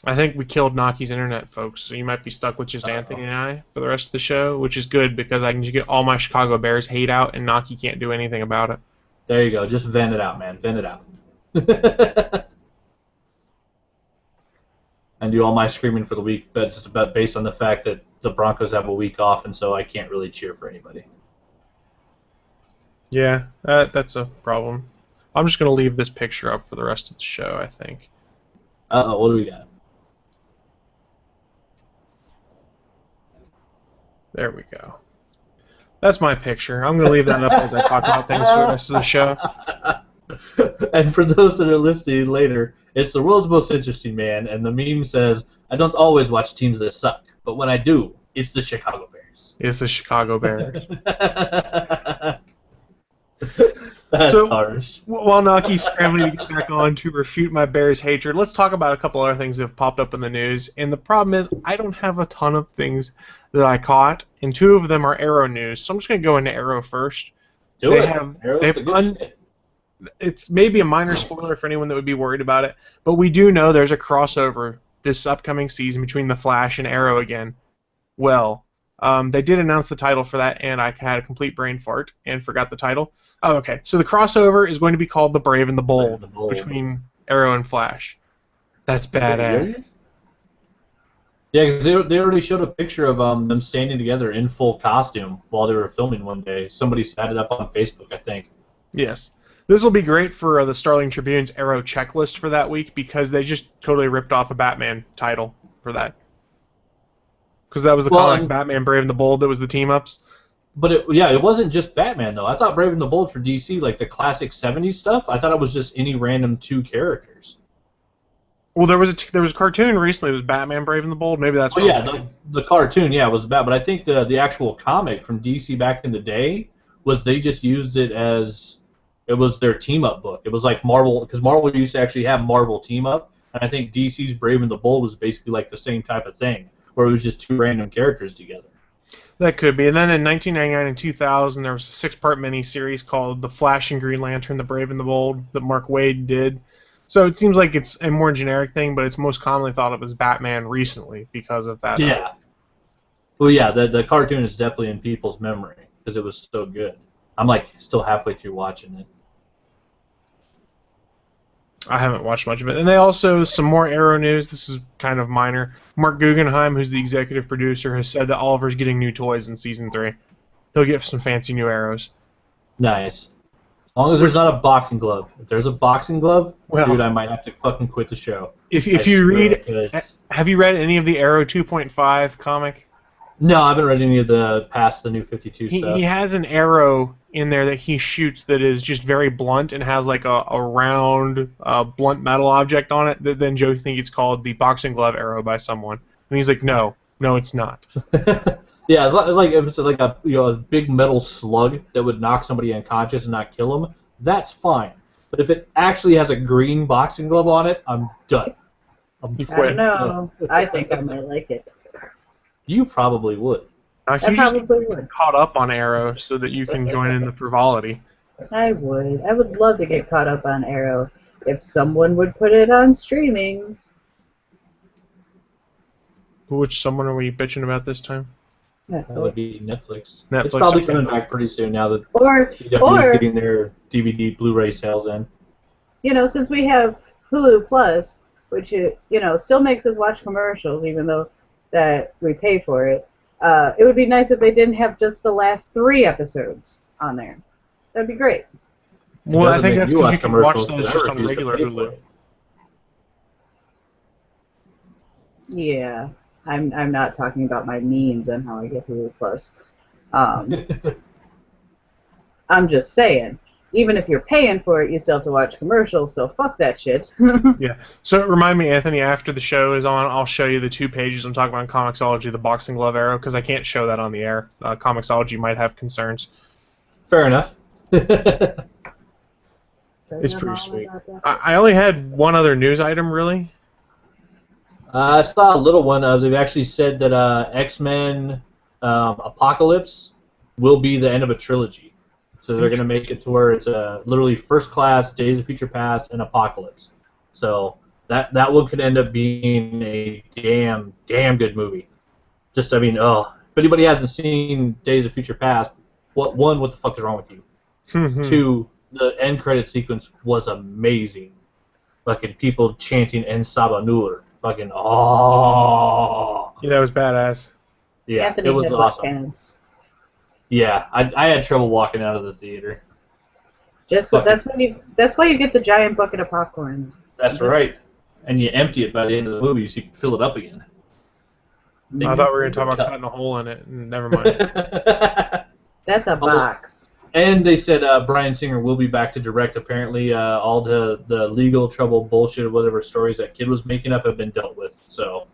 Speaker 2: I think we killed Naki's internet, folks, so you might be stuck with just Anthony and I for the rest of the show, which is good because I can just get all my Chicago Bears hate out and Naki can't do anything about it.
Speaker 3: There you go. Just vent it out, man. Vent it out. And do all my screaming for the week, but just about based on the fact that the Broncos have a week off, and so I can't really cheer for anybody.
Speaker 2: Yeah, that's a problem. I'm just going to leave this picture up for the rest of the show, I think.
Speaker 3: Uh-oh, what do we got?
Speaker 2: There we go. That's my picture. I'm going to leave that up as I talk about things for the rest of the show.
Speaker 3: And for those that are listening later, it's the world's most interesting man, and the meme says, I don't always watch teams that suck, but when I do, it's the Chicago Bears.
Speaker 2: It's the Chicago Bears.
Speaker 3: That's
Speaker 2: so,
Speaker 3: harsh.
Speaker 2: While Naki's scrambling to get back on to refute my Bears hatred, let's talk about a couple other things that have popped up in the news. And the problem is, I don't have a ton of things that I caught, and 2 of them are Arrow news. So I'm just going to go into Arrow first. It's maybe a minor spoiler for anyone that would be worried about it, but we do know there's a crossover this upcoming season between The Flash and Arrow again. Well, they did announce the title for that, and I had a complete brain fart and forgot the title. Oh, okay. So the crossover is going to be called The Brave and the Bold, between Arrow and Flash. That's badass.
Speaker 3: Really? Yeah, because they already showed a picture of them standing together in full costume while they were filming one day. Somebody had it up on Facebook, I think.
Speaker 2: Yes. This will be great for the Starling Tribune's Arrow checklist for that week because they just totally ripped off a Batman title for that. Because that was the comic Batman Brave and the Bold that was the team-ups.
Speaker 3: But it wasn't just Batman, though. I thought Brave and the Bold for DC, like the classic 70s stuff, I thought it was just any random 2 characters.
Speaker 2: Well, there was a cartoon recently that was Batman Brave and the Bold. Maybe that's
Speaker 3: the cartoon, was bad. But I think the actual comic from DC back in the day was they just used it as... It was their team-up book. It was like Marvel, because Marvel used to actually have Marvel team-up, and I think DC's Brave and the Bold was basically like the same type of thing, where it was just 2 random characters together.
Speaker 2: That could be. And then in 1999 and 2000, there was a 6-part miniseries called The Flash and Green Lantern, The Brave and the Bold, that Mark Waid did. So it seems like it's a more generic thing, but it's most commonly thought of as Batman recently because of that.
Speaker 3: Yeah. Well, yeah, the cartoon is definitely in people's memory because it was so good. I'm like still halfway through watching it.
Speaker 2: I haven't watched much of it. And they also, some more Arrow news, this is kind of minor. Mark Guggenheim, who's the executive producer, has said that Oliver's getting new toys in Season 3. He'll get some fancy new arrows.
Speaker 3: Nice. As long as there's not a boxing glove. If there's a boxing glove, dude, I might have to fucking quit the show.
Speaker 2: If you read... Have you read any of the Arrow 2.5 comic?
Speaker 3: No, I haven't read any of the past the New 52 stuff.
Speaker 2: He has an arrow in there that he shoots that is just very blunt and has like a round blunt metal object on it that then Joe thinks it's called the boxing glove arrow by someone. And he's like, no, it's not.
Speaker 3: Yeah, it's like a big metal slug that would knock somebody unconscious and not kill them. That's fine. But if it actually has a green boxing glove on it, I'm done.
Speaker 1: I don't know. I think I might like it.
Speaker 3: You probably would.
Speaker 2: I probably would. Caught up on Arrow so that you can join in the frivolity.
Speaker 1: I would. I would love to get caught up on Arrow if someone would put it on streaming.
Speaker 2: Which someone are we bitching about this time?
Speaker 3: That would be Netflix.
Speaker 2: It's
Speaker 3: probably coming back pretty soon now that CW is getting their DVD Blu-ray sales in.
Speaker 1: Since we have Hulu Plus, which still makes us watch commercials even though that we pay for it. It would be nice if they didn't have just the last 3 episodes on there. That'd be great.
Speaker 2: Well, I think that's because you can watch those just on regular Hulu.
Speaker 1: Yeah, I'm not talking about my means and how I get Hulu Plus. Um, I'm just saying, even if you're paying for it, you still have to watch commercials. So fuck that shit.
Speaker 2: Yeah. So remind me, Anthony, after the show is on, I'll show you the 2 pages I'm talking about in Comixology, the boxing glove arrow, because I can't show that on the air. Comixology might have concerns.
Speaker 3: Fair enough.
Speaker 2: It's pretty sweet. I only had one other news item, really.
Speaker 3: I saw a little one. They've actually said that X-Men Apocalypse will be the end of a trilogy. So they're going to make it to where it's literally First Class, Days of Future Past, and Apocalypse. So that one could end up being a damn good movie. Just, I mean, if anybody hasn't seen Days of Future Past, what the fuck is wrong with you? 2, the end credit sequence was amazing. Fucking people chanting En Sabanur. Fucking
Speaker 2: Yeah, that was badass.
Speaker 3: Yeah,
Speaker 1: Anthony
Speaker 3: it was
Speaker 1: had
Speaker 3: awesome.
Speaker 1: hands.
Speaker 3: Yeah, I had trouble walking out of the theater.
Speaker 1: That's why you get the giant bucket of popcorn.
Speaker 3: That's right. And you empty it by the end of the movie so you can fill it up again.
Speaker 2: I thought we were going to talk about cutting a hole in it. Never mind.
Speaker 1: That's a box.
Speaker 3: And they said Bryan Singer will be back to direct. Apparently, all the legal trouble, bullshit, or whatever stories that kid was making up have been dealt with. So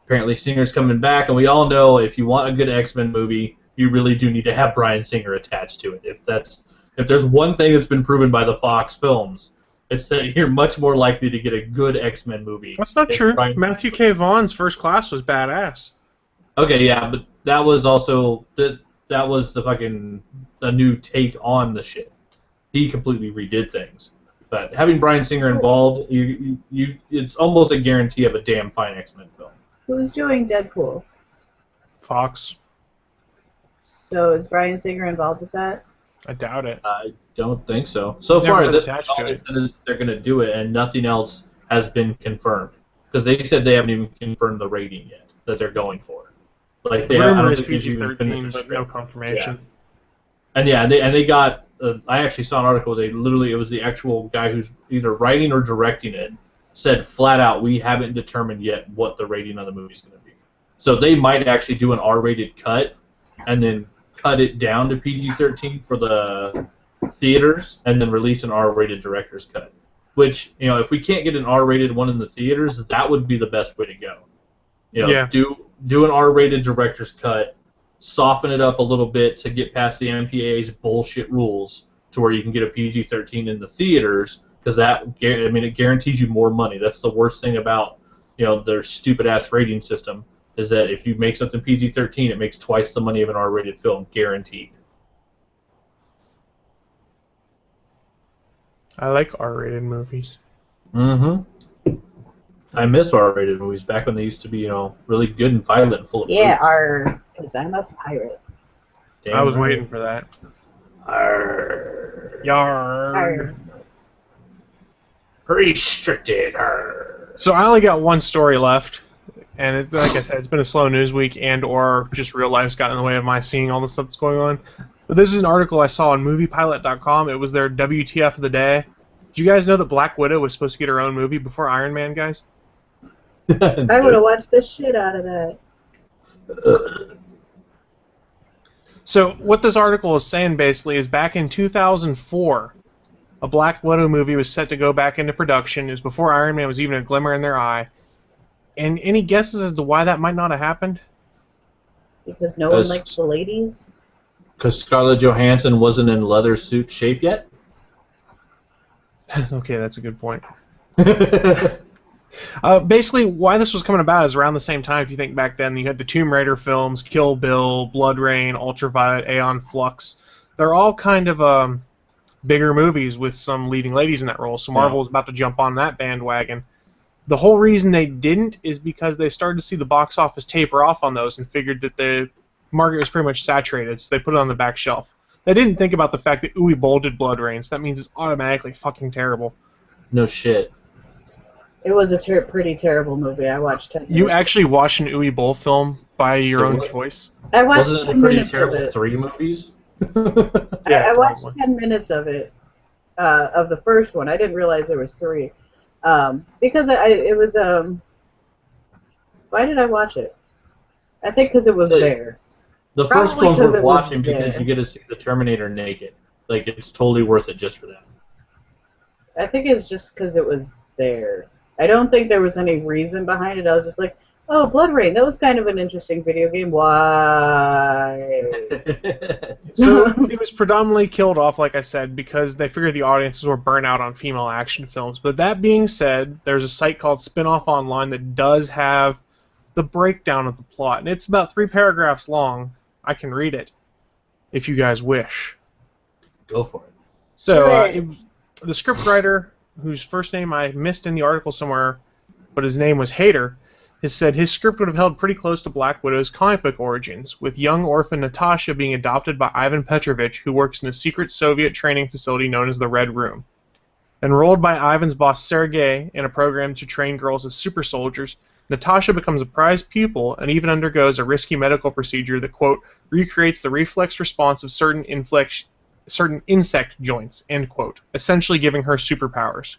Speaker 3: apparently, Singer's coming back, and we all know if you want a good X-Men movie, you really do need to have Bryan Singer attached to it. If there's one thing that's been proven by the Fox films, it's that you're much more likely to get a good X-Men movie.
Speaker 2: That's not true. Matthew K. Vaughn's First Class was badass.
Speaker 3: Okay, yeah, but that was also that was a new take on the shit. He completely redid things. But having Bryan Singer involved, it's almost a guarantee of a damn fine X-Men film.
Speaker 1: Who's doing Deadpool?
Speaker 2: Fox.
Speaker 1: So is Bryan Singer involved with that?
Speaker 2: I doubt it.
Speaker 3: I don't think so. So
Speaker 2: He's
Speaker 3: far,
Speaker 2: never been
Speaker 3: this
Speaker 2: attached to it.
Speaker 3: they're going to do it, and nothing else has been confirmed. Because they said they haven't even confirmed the rating yet that they're going for. Like
Speaker 2: The
Speaker 3: I
Speaker 2: rumor
Speaker 3: don't
Speaker 2: is
Speaker 3: think they've even finished
Speaker 2: PG-13,
Speaker 3: the
Speaker 2: but no
Speaker 3: script.
Speaker 2: confirmation.
Speaker 3: And they got. I actually saw an article. It was the actual guy who's either writing or directing it said flat out, we haven't determined yet what the rating of the movie's going to be. So they might actually do an R-rated cut, and then cut it down to PG-13 for the theaters, and then release an R-rated director's cut. Which, if we can't get an R-rated one in the theaters, that would be the best way to go.
Speaker 2: Yeah.
Speaker 3: Do an R-rated director's cut, soften it up a little bit to get past the MPAA's bullshit rules to where you can get a PG-13 in the theaters, because it guarantees you more money. That's the worst thing about their stupid-ass rating system, is that if you make something PG-13, it makes twice the money of an R-rated film, guaranteed.
Speaker 2: I like R-rated movies.
Speaker 3: Mm-hmm. I miss R-rated movies back when they used to be, really good and violent and full of
Speaker 1: Yeah, because I'm a pirate.
Speaker 2: I was waiting for that.
Speaker 3: Arr.
Speaker 2: Yarr.
Speaker 3: Restricted.
Speaker 2: So I only got one story left, and like I said, it's been a slow news week, and/or just real life's gotten in the way of my seeing all the stuff that's going on. But this is an article I saw on MoviePilot.com. It was their WTF of the day. Did you guys know that Black Widow was supposed to get her own movie before Iron Man, guys?
Speaker 1: I would have watched the shit out of that.
Speaker 2: So what this article is saying basically is back in 2004, a Black Widow movie was set to go back into production. It was before Iron Man was even a glimmer in their eye. And any guesses as to why that might not have happened?
Speaker 1: Because no one likes the ladies?
Speaker 3: Because Scarlett Johansson wasn't in leather suit shape yet?
Speaker 2: Okay, that's a good point. Basically, why this was coming about is around the same time, if you think back then, you had the Tomb Raider films, Kill Bill, Blood Rain, Ultraviolet, Aeon Flux. They're all kind of bigger movies with some leading ladies in that role, so Marvel was about to jump on that bandwagon. The whole reason they didn't is because they started to see the box office taper off on those and figured that the market was pretty much saturated, so they put it on the back shelf. They didn't think about the fact that Uwe Boll did Blood Rain, so that means it's automatically fucking terrible.
Speaker 3: No shit.
Speaker 1: It was a pretty terrible movie. I watched 10 minutes.
Speaker 2: You actually watched an Uwe Boll film by your own choice?
Speaker 1: I watched
Speaker 3: Wasn't it
Speaker 1: 10
Speaker 3: the pretty
Speaker 1: minutes
Speaker 3: terrible
Speaker 1: of it.
Speaker 3: 3 movies?
Speaker 2: Yeah,
Speaker 1: I watched
Speaker 2: probably.
Speaker 1: 10 minutes of it, of the first one. I didn't realize there was 3. Because it was Why did I watch it? I think because it was there.
Speaker 3: The first
Speaker 1: Probably
Speaker 3: one's
Speaker 1: 'cause
Speaker 3: worth
Speaker 1: it was
Speaker 3: watching because
Speaker 1: there.
Speaker 3: you get to see the Terminator naked. Like, it's totally worth it just for that.
Speaker 1: I think it's just because it was there. I don't think there was any reason behind it. I was just like, oh, Blood Rain, that was kind of an interesting video game. Why?
Speaker 2: So it was predominantly killed off, like I said, because they figured the audiences were burnt out on female action films. But that being said, there's a site called Spinoff Online that does have the breakdown of the plot, and it's about 3 paragraphs long. I can read it, if you guys wish.
Speaker 3: Go for it.
Speaker 2: So the scriptwriter, whose first name I missed in the article somewhere, but his name was Hader, has said his script would have held pretty close to Black Widow's comic book origins, with young orphan Natasha being adopted by Ivan Petrovich, who works in a secret Soviet training facility known as the Red Room. Enrolled by Ivan's boss Sergei in a program to train girls as super soldiers, Natasha becomes a prized pupil and even undergoes a risky medical procedure that, quote, recreates the reflex response of certain insect joints, end quote, essentially giving her superpowers.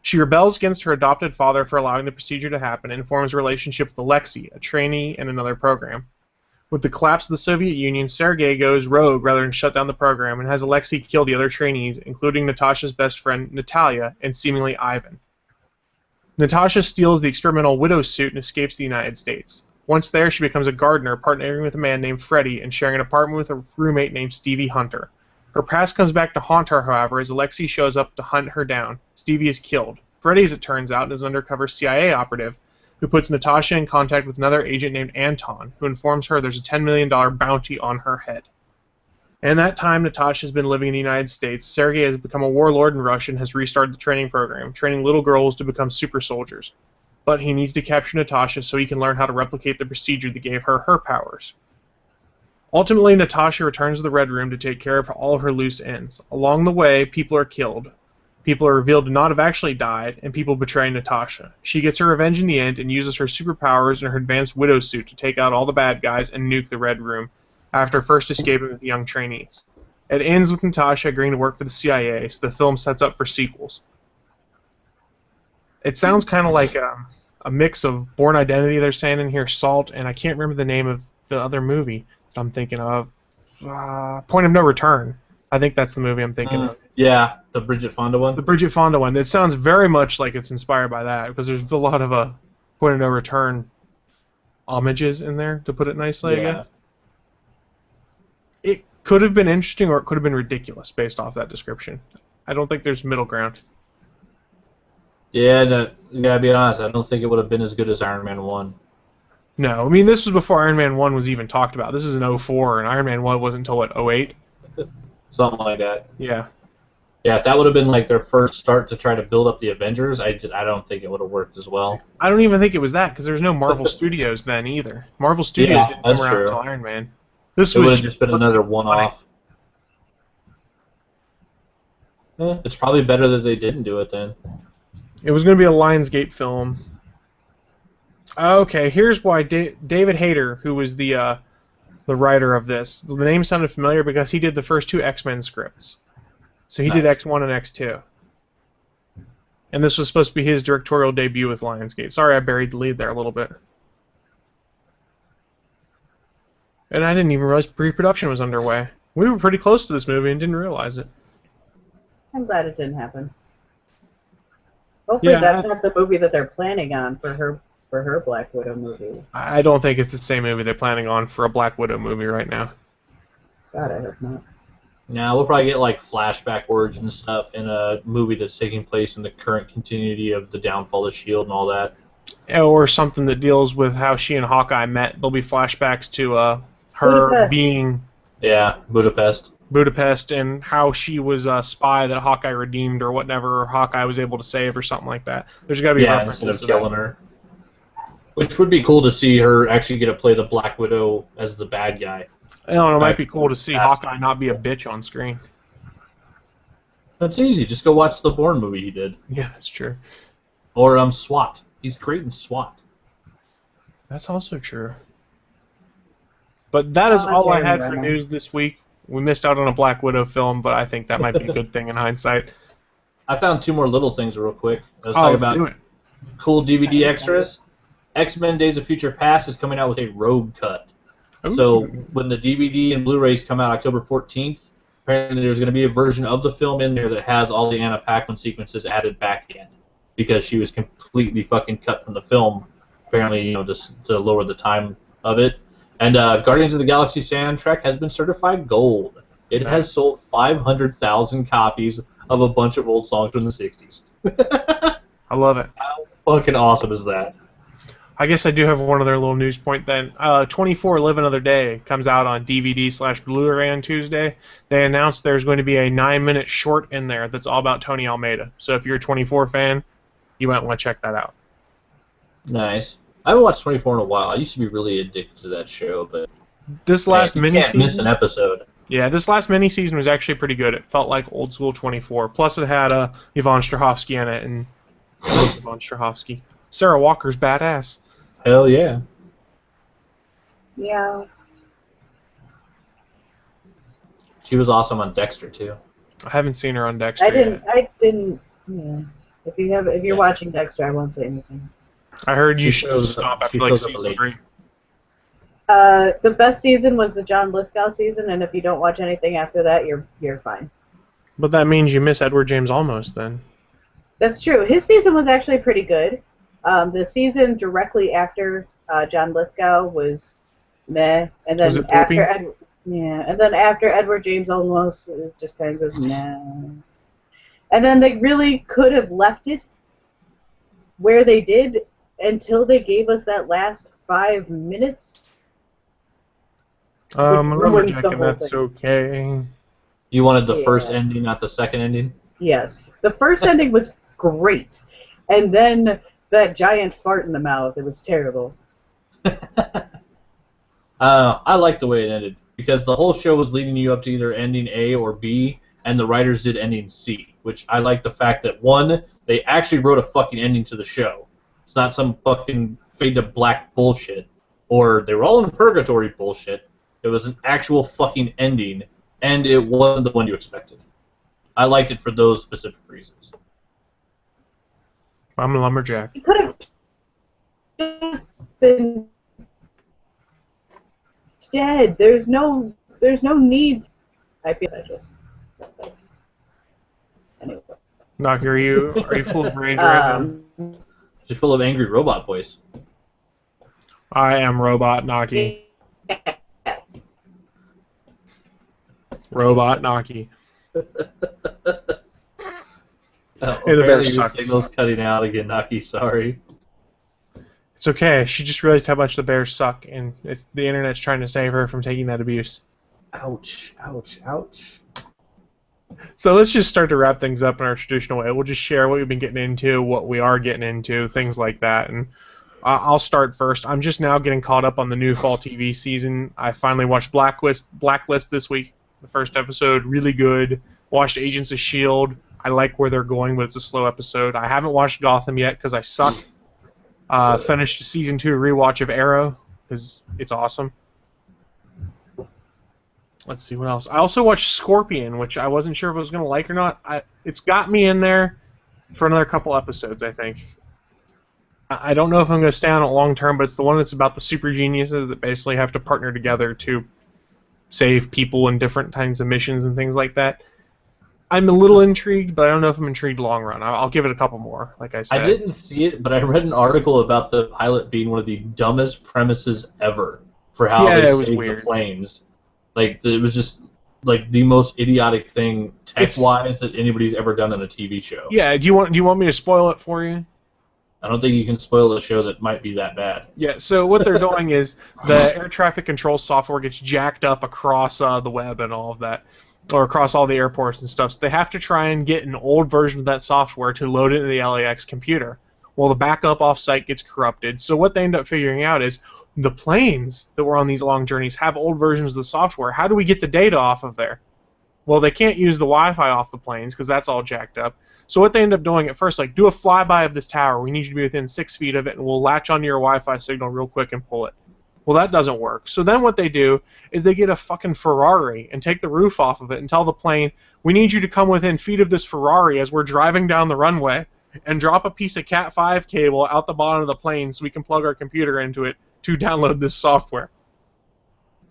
Speaker 2: She rebels against her adopted father for allowing the procedure to happen and forms a relationship with Alexei, a trainee in another program. With the collapse of the Soviet Union, Sergei goes rogue rather than shut down the program and has Alexei kill the other trainees, including Natasha's best friend Natalia and seemingly Ivan. Natasha steals the experimental widow's suit and escapes the United States. Once there, she becomes a gardener, partnering with a man named Freddy and sharing an apartment with a roommate named Stevie Hunter. Her past comes back to haunt her, however, as Alexei shows up to hunt her down. Stevie is killed. Freddy, as it turns out, is an undercover CIA operative who puts Natasha in contact with another agent named Anton, who informs her there's a $10 million bounty on her head. In that time, Natasha has been living in the United States. Sergei has become a warlord in Russia and has restarted the training program, training little girls to become super soldiers. But he needs to capture Natasha so he can learn how to replicate the procedure that gave her her powers. Ultimately, Natasha returns to the Red Room to take care of all of her loose ends. Along the way, people are killed. People are revealed to not have actually died, and people betray Natasha. She gets her revenge in the end and uses her superpowers and her advanced widow suit to take out all the bad guys and nuke the Red Room, after first escaping with the young trainees. It ends with Natasha agreeing to work for the CIA, so the film sets up for sequels. It sounds kind of like a mix of Bourne Identity, they're saying in here, Salt, and I can't remember the name of the other movie that I'm thinking of. Point of No Return. I think that's the movie I'm thinking of.
Speaker 3: Yeah, the Bridget Fonda one?
Speaker 2: The Bridget Fonda one. It sounds very much like it's inspired by that, because there's a lot of Point of No Return homages in there, to put it nicely, I guess. It could have been interesting or it could have been ridiculous based off that description. I don't think there's middle ground.
Speaker 3: Yeah, no, you gotta be honest, I don't think it would have been as good as Iron Man 1.
Speaker 2: No, I mean, this was before Iron Man 1 was even talked about. This is in 2004, and Iron Man 1 wasn't until, what, 2008?
Speaker 3: Something like that.
Speaker 2: Yeah.
Speaker 3: Yeah, if that would have been like their first start to try to build up the Avengers, I don't think it would have worked as well.
Speaker 2: I don't even think it was that, because there was no Marvel Studios then either. Marvel Studios didn't come around until Iron Man. This
Speaker 3: would have just been another one-off. It's probably better that they didn't do it then.
Speaker 2: It was going to be a Lionsgate film. Okay, here's why David Hayter, who was the writer of this, the name sounded familiar because he did the first 2 X-Men scripts. So he did X1 and X2. And this was supposed to be his directorial debut with Lionsgate. Sorry I buried the lead there a little bit. And I didn't even realize pre-production was underway. We were pretty close to this movie and didn't realize it.
Speaker 1: I'm glad it didn't happen. Hopefully that's not the movie that they're planning on for her Black Widow movie.
Speaker 2: I don't think it's the same movie they're planning on for a Black Widow movie right now.
Speaker 1: God, I hope not.
Speaker 3: Yeah, we'll probably get like flashback origin stuff in a movie that's taking place in the current continuity of the downfall of S.H.I.E.L.D. and all that.
Speaker 2: Or something that deals with how she and Hawkeye met. There'll be flashbacks to her
Speaker 1: Budapest.
Speaker 3: being... Yeah, Budapest,
Speaker 2: and how she was a spy that Hawkeye redeemed or whatever Hawkeye was able to save or something like that. There's got to be references
Speaker 3: instead of
Speaker 2: to
Speaker 3: killing
Speaker 2: that.
Speaker 3: her. Which would be cool to see her actually get to play the Black Widow as the bad guy.
Speaker 2: I don't know, it might be cool to see Hawkeye not be a bitch on screen.
Speaker 3: That's easy. Just go watch the Bourne movie he did.
Speaker 2: Yeah, that's true.
Speaker 3: Or SWAT. He's great in SWAT.
Speaker 2: That's also true. But that is all I had for news this week. We missed out on a Black Widow film, but I think that might be a good thing in hindsight.
Speaker 3: I found 2 more little things real quick. I was talking about cool DVD extras. X-Men Days of Future Past is coming out with a Rogue cut.
Speaker 2: Ooh.
Speaker 3: So when the DVD and Blu-rays come out October 14th, apparently there's going to be a version of the film in there that has all the Anna Paquin sequences added back in, because she was completely fucking cut from the film, apparently, just to lower the time of it. And Guardians of the Galaxy soundtrack has been certified gold. It has sold 500,000 copies of a bunch of old songs from the 60s.
Speaker 2: I love it.
Speaker 3: How fucking awesome is that?
Speaker 2: I guess I do have one other little news point then. 24 Live Another Day comes out on DVD/Blu-ray on Tuesday. They announced there's going to be a 9-minute short in there that's all about Tony Almeida. So if you're a 24 fan, you might want to check that out.
Speaker 3: Nice. I haven't watched 24 in a while. I used to be really addicted to that show, but
Speaker 2: This last mini
Speaker 3: can't miss an episode.
Speaker 2: Yeah, this last mini season was actually pretty good. It felt like old school 24. Plus, it had Yvonne Strahovski in it, and Yvonne Strahovski. Sarah Walker's badass.
Speaker 3: Hell yeah.
Speaker 1: Yeah.
Speaker 3: She was awesome on Dexter too.
Speaker 2: I haven't seen her on Dexter.
Speaker 1: I didn't. Yeah. If you're watching Dexter, I won't say anything.
Speaker 2: I heard you should
Speaker 3: shows
Speaker 2: stop
Speaker 3: up-
Speaker 2: after
Speaker 3: she
Speaker 2: like
Speaker 3: shows up
Speaker 2: season
Speaker 3: late.
Speaker 2: 3.
Speaker 1: The best season was the John Lithgow season, and if you don't watch anything after that, you're fine.
Speaker 2: But that means you miss Edward James Olmos then.
Speaker 1: That's true. His season was actually pretty good. The season directly after John Lithgow was meh, and then
Speaker 2: Was it
Speaker 1: after
Speaker 2: poopy?
Speaker 1: and then after Edward James Olmos, it just kind of goes meh. And then they really could have left it where they did until they gave us that last 5 minutes. ruins the
Speaker 2: Lumberjack, and
Speaker 1: whole
Speaker 2: that's
Speaker 1: thing.
Speaker 2: okay.
Speaker 3: You wanted the
Speaker 1: Yeah.
Speaker 3: first ending, not the second ending?
Speaker 1: Yes. The first ending was great. And then that giant fart in the mouth, it was terrible.
Speaker 3: I like the way it ended, because the whole show was leading you up to either ending A or B, and the writers did ending C, which I like the fact that, one, they actually wrote a fucking ending to the show. It's not some fucking fade to black bullshit, or they were all in purgatory bullshit. It was an actual fucking ending, and it wasn't the one you expected. I liked it for those specific reasons.
Speaker 2: I'm a lumberjack.
Speaker 1: It could have just been dead. There's no need. I feel like this. Anyway.
Speaker 2: Knock, are you full of rage right now?
Speaker 3: Just full of angry robot voice.
Speaker 2: I am Robot Naki. Robot Naki.
Speaker 3: Apparently
Speaker 2: bears
Speaker 3: your
Speaker 2: suck.
Speaker 3: signal's cutting out again, Naki. Sorry.
Speaker 2: It's okay. She just realized how much the Bears suck, and the internet's trying to save her from taking that abuse.
Speaker 3: Ouch! Ouch! Ouch!
Speaker 2: So let's just start to wrap things up in our traditional way. We'll just share what we've been getting into, what we are getting into, things like that. And I'll start first. I'm just now getting caught up on the new fall TV season. I finally watched Blacklist this week. The first episode, really good. Watched Agents of S.H.I.E.L.D. I like where they're going, but it's a slow episode. I haven't watched Gotham yet because I suck. Finished season 2 rewatch of Arrow because it's awesome. Let's see what else. I also watched Scorpion, which I wasn't sure if I was going to like or not. It's got me in there for another couple episodes, I think. I don't know if I'm going to stay on it long term, but it's the one that's about the super geniuses that basically have to partner together to save people in different kinds of missions and things like that. I'm a little intrigued, but I don't know if I'm intrigued long run. I'll give it a couple more, like I said.
Speaker 3: I didn't see it, but I read an article about the pilot being one of the dumbest premises ever for how they saved the planes. Like, it was just like the most idiotic thing tech-wise that anybody's ever done on a TV show.
Speaker 2: Yeah. Do you want me to spoil it for you?
Speaker 3: I don't think you can spoil a show that might be that bad.
Speaker 2: Yeah. So what they're doing is the air traffic control software gets jacked up across the web and all of that, or across all the airports and stuff. So they have to try and get an old version of that software to load it into the LAX computer. Well, the backup off-site gets corrupted. So what they end up figuring out is the planes that were on these long journeys have old versions of the software. How do we get the data off of there? Well, they can't use the Wi-Fi off the planes because that's all jacked up. So what they end up doing at first, like, do a flyby of this tower. We need you to be within 6 feet of it, and we'll latch onto your Wi-Fi signal real quick and pull it. Well, that doesn't work. So then what they do is they get a fucking Ferrari and take the roof off of it and tell the plane, we need you to come within feet of this Ferrari as we're driving down the runway. and drop a piece of Cat 5 cable out the bottom of the plane so we can plug our computer into it to download this software.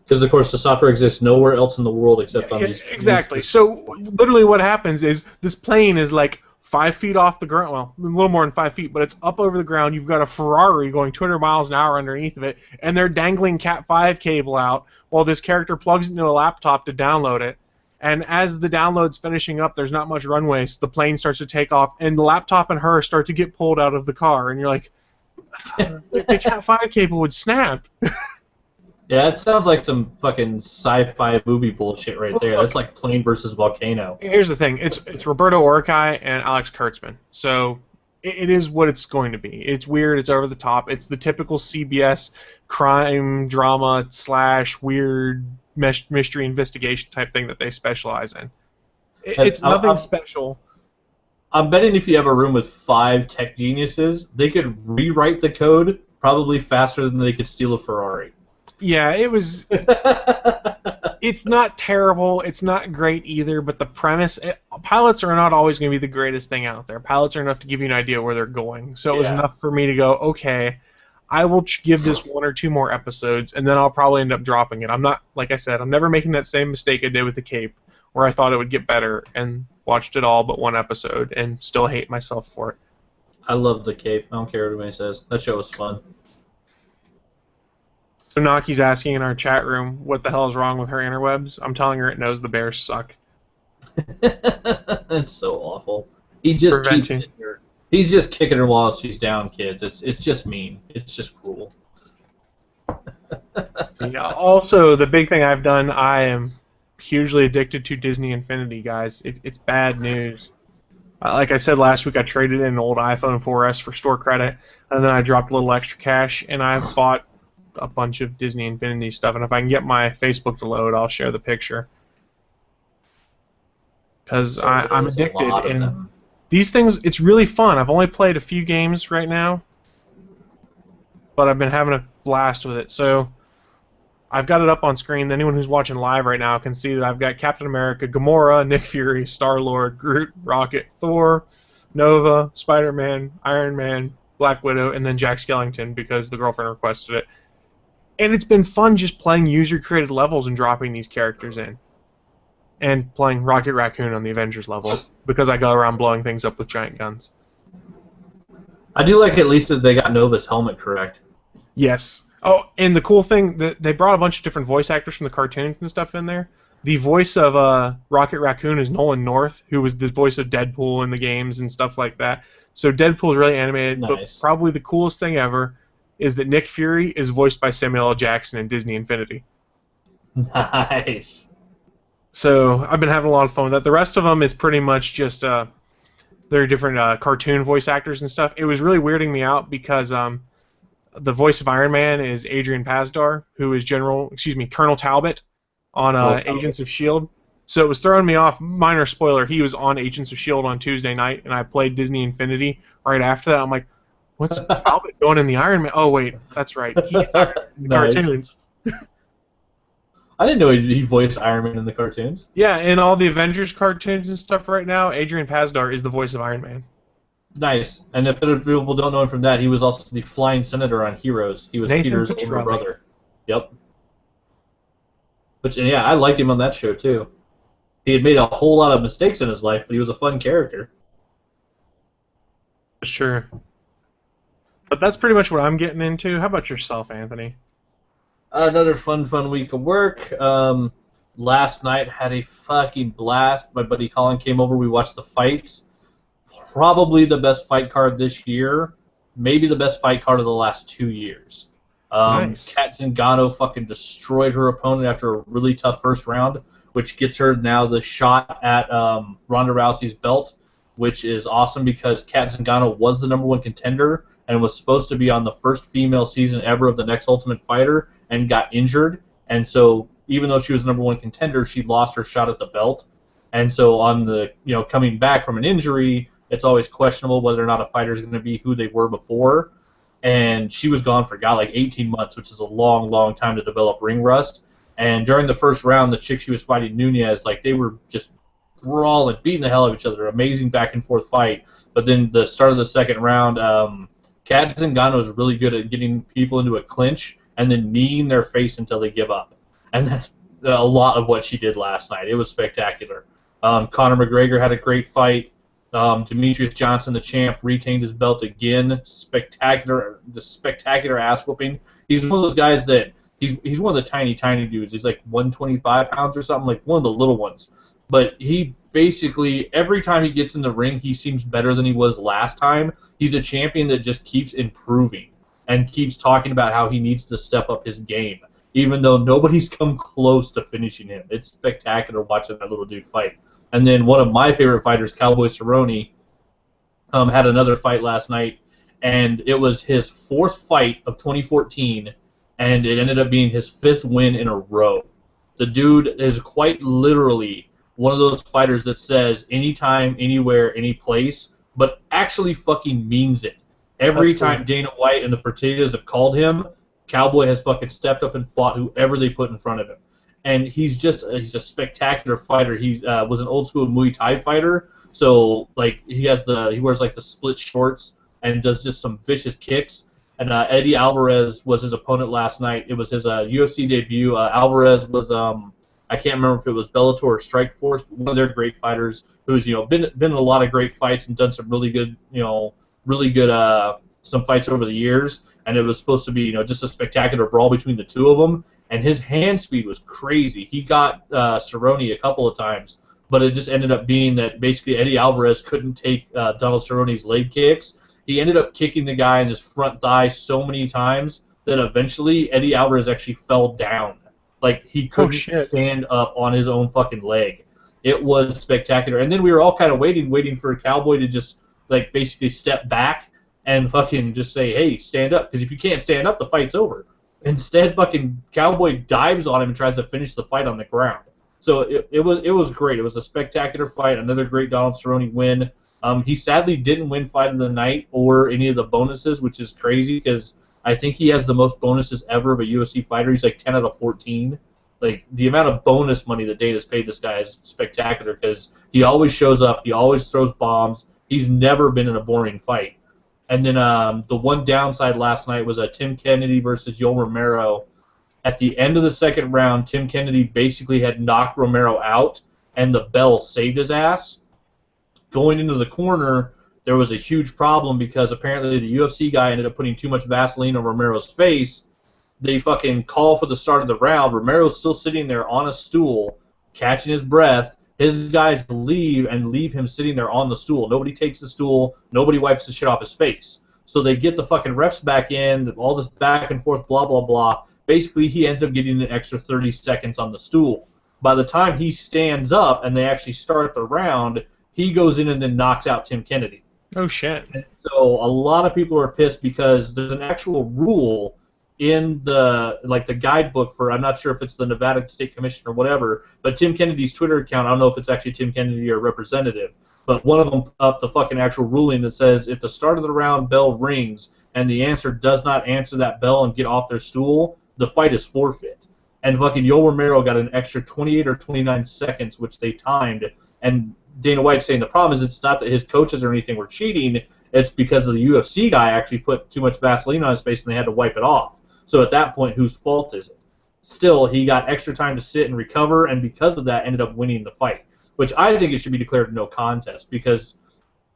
Speaker 3: Because, of course, the software exists nowhere else in the world except on these...
Speaker 2: Exactly. So, literally what happens is this plane is like 5 feet off the ground, well, a little more than 5 feet, but it's up over the ground. You've got a Ferrari going 200 miles an hour underneath of it, and they're dangling Cat 5 cable out while this character plugs it into a laptop to download it. And as the download's finishing up, there's not much runway, so the plane starts to take off, and the laptop and her start to get pulled out of the car, and you're like, if the Cat 5 cable would snap.
Speaker 3: Yeah, it sounds like some fucking sci-fi movie bullshit right there. That's like Plane versus Volcano.
Speaker 2: Here's the thing. It's Roberto Orcai and Alex Kurtzman. So it is what it's going to be. It's weird. It's over the top. It's the typical CBS crime drama / weird mystery investigation type thing that they specialize in. It's nothing special.
Speaker 3: I'm betting if you have a room with 5 tech geniuses, they could rewrite the code probably faster than they could steal a Ferrari.
Speaker 2: Yeah, it was... It's not terrible. It's not great either, but the premise... pilots are not always going to be the greatest thing out there. Pilots are enough to give you an idea where they're going. So it was enough for me to go, okay, I will give this 1 or 2 more episodes, and then I'll probably end up dropping it. I'm not... Like I said, I'm never making that same mistake I did with The Cape, where I thought it would get better, and watched it all but 1 episode, and still hate myself for it.
Speaker 3: I love The Cape. I don't care what anybody says. That show was fun.
Speaker 2: So Naki's asking in our chat room what the hell is wrong with her interwebs. I'm telling her it knows the Bears suck.
Speaker 3: That's so awful. He's just kicking her while she's down, kids. It's just mean. It's just cruel.
Speaker 2: Yeah, also, the big thing I've done, I am hugely addicted to Disney Infinity, guys. It's bad news. Like I said last week, I traded in an old iPhone 4S for store credit, and then I dropped a little extra cash, and I bought a bunch of Disney Infinity stuff, and if I can get my Facebook to load, I'll share the picture. Because I'm addicted, and these things, it's really fun. I've only played a few games right now, but I've been having a blast with it. So I've got it up on screen. Anyone who's watching live right now can see that I've got Captain America, Gamora, Nick Fury, Star-Lord, Groot, Rocket, Thor, Nova, Spider-Man, Iron Man, Black Widow, and then Jack Skellington because the girlfriend requested it. And it's been fun just playing user-created levels and dropping these characters in. And playing Rocket Raccoon on the Avengers level, because I go around blowing things up with giant guns.
Speaker 3: I do like at least that they got Nova's helmet correct.
Speaker 2: Yes. Oh, and the cool thing, that they brought a bunch of different voice actors from the cartoons and stuff in there. The voice of Rocket Raccoon is Nolan North, who was the voice of Deadpool in the games and stuff like that. So Deadpool is really animated,
Speaker 3: nice.
Speaker 2: But probably the coolest thing ever is that Nick Fury is voiced by Samuel L. Jackson in Disney Infinity.
Speaker 3: Nice.
Speaker 2: So I've been having a lot of fun with that. The rest of them is pretty much just they're different cartoon voice actors and stuff. It was really weirding me out because the voice of Iron Man is Adrian Pasdar, who is Colonel Talbot on Agents of S.H.I.E.L.D. So it was throwing me off. Minor spoiler, he was on Agents of S.H.I.E.L.D. on Tuesday night, and I played Disney Infinity right after that. I'm like, what's Talbot doing in the Iron Man? Oh, wait, that's right. He's in the cartoons.
Speaker 3: I didn't know he voiced Iron Man in the cartoons.
Speaker 2: Yeah, in all the Avengers cartoons and stuff right now, Adrian Pasdar is the voice of Iron Man.
Speaker 3: Nice. And if other people don't know him from that, he was also the flying senator on Heroes. He was
Speaker 2: Nathan
Speaker 3: Peter's
Speaker 2: Petrelli.
Speaker 3: older brother. Yep. But yeah, I liked him on that show too. He had made a whole lot of mistakes in his life, but he was a fun character.
Speaker 2: Sure. But that's pretty much what I'm getting into. How about yourself, Anthony?
Speaker 3: Another fun week of work. Last night had a fucking blast. My buddy Colin came over. We watched the fights. Probably the best fight card this year. Maybe the best fight card of the last 2 years.
Speaker 2: Nice.
Speaker 3: Kat Zingano fucking destroyed her opponent after a really tough first round, which gets her now the shot at Ronda Rousey's belt, which is awesome because Kat Zingano was the #1 contender and was supposed to be on the first female season ever of the Next Ultimate Fighter and got injured. And so even though she was #1 contender, she lost her shot at the belt. And so on the, coming back from an injury, it's always questionable whether or not a fighter is going to be who they were before. And she was gone for, like 18 months, which is a long, long time to develop ring rust. And during the first round, the chick she was fighting, Nunez, like they were just brawling, beating the hell out of each other. Amazing back and forth fight. But then the start of the second round, Kat Zingano is really good at getting people into a clinch and then kneeing their face until they give up. And that's a lot of what she did last night. It was spectacular. Conor McGregor had a great fight. Demetrius Johnson, the champ, retained his belt again. Spectacular ass whooping. He's one of those guys that he's one of the tiny dudes. He's like 125 pounds or something, like one of the little ones. But he basically, every time he gets in the ring, he seems better than he was last time. He's a champion that just keeps improving and keeps talking about how he needs to step up his game, even though nobody's come close to finishing him. It's spectacular watching that little dude fight. And then one of my favorite fighters, Cowboy Cerrone, had another fight last night, and it was his 4th fight of 2014, and it ended up being his 5th win in a row. The dude is quite literally one of those fighters that says anytime, anywhere, any place, but actually fucking means it. Every time Dana White and the Fertittas have called him, Cowboy has fucking stepped up and fought whoever they put in front of him. And he's a spectacular fighter. He was an old school Muay Thai fighter, so like he wears like the split shorts and does just some vicious kicks. And Eddie Alvarez was his opponent last night. It was his UFC debut. Alvarez was I can't remember if it was Bellator or Strikeforce, but one of their great fighters who's been in a lot of great fights and done some really good some fights over the years. And it was supposed to be just a spectacular brawl between the two of them. And his hand speed was crazy. He got Cerrone a couple of times, but it just ended up being that basically Eddie Alvarez couldn't take Donald Cerrone's leg kicks. He ended up kicking the guy in his front thigh so many times that eventually Eddie Alvarez actually fell down. Like, he couldn't stand up on his own fucking leg. It was spectacular. And then we were all kind of waiting for Cowboy to just, like, basically step back and fucking just say, hey, stand up. Because if you can't stand up, the fight's over. Instead, fucking Cowboy dives on him and tries to finish the fight on the ground. So it was great. It was a spectacular fight. Another great Donald Cerrone win. He sadly didn't win Fight of the Night or any of the bonuses, which is crazy because I think he has the most bonuses ever of a UFC fighter. He's like 10 out of 14. Like, the amount of bonus money that Dana's paid this guy is spectacular because he always shows up. He always throws bombs. He's never been in a boring fight. And then the one downside last night was Tim Kennedy versus Yoel Romero. At the end of the second round, Tim Kennedy basically had knocked Romero out, and the bell saved his ass. Going into the corner, there was a huge problem because apparently the UFC guy ended up putting too much Vaseline on Romero's face. They fucking call for the start of the round. Romero's still sitting there on a stool, catching his breath. His guys leave him sitting there on the stool. Nobody takes the stool. Nobody wipes the shit off his face. So they get the fucking reps back in, all this back and forth, blah, blah, blah. Basically, he ends up getting an extra 30 seconds on the stool. By the time he stands up and they actually start the round, he goes in and then knocks out Tim Kennedy.
Speaker 2: Oh, shit.
Speaker 3: And so a lot of people are pissed because there's an actual rule in the guidebook for, I'm not sure if it's the Nevada State Commission or whatever, but Tim Kennedy's Twitter account, I don't know if it's actually Tim Kennedy or a representative, but one of them put up the fucking actual ruling that says if the start of the round bell rings and the answer does not answer that bell and get off their stool, the fight is forfeit. And fucking Yoel Romero got an extra 28 or 29 seconds, which they timed, and Dana White's saying the problem is it's not that his coaches or anything were cheating, it's because of the UFC guy actually put too much Vaseline on his face and they had to wipe it off. So at that point, whose fault is it? Still, he got extra time to sit and recover, and because of that, ended up winning the fight, which I think it should be declared no contest because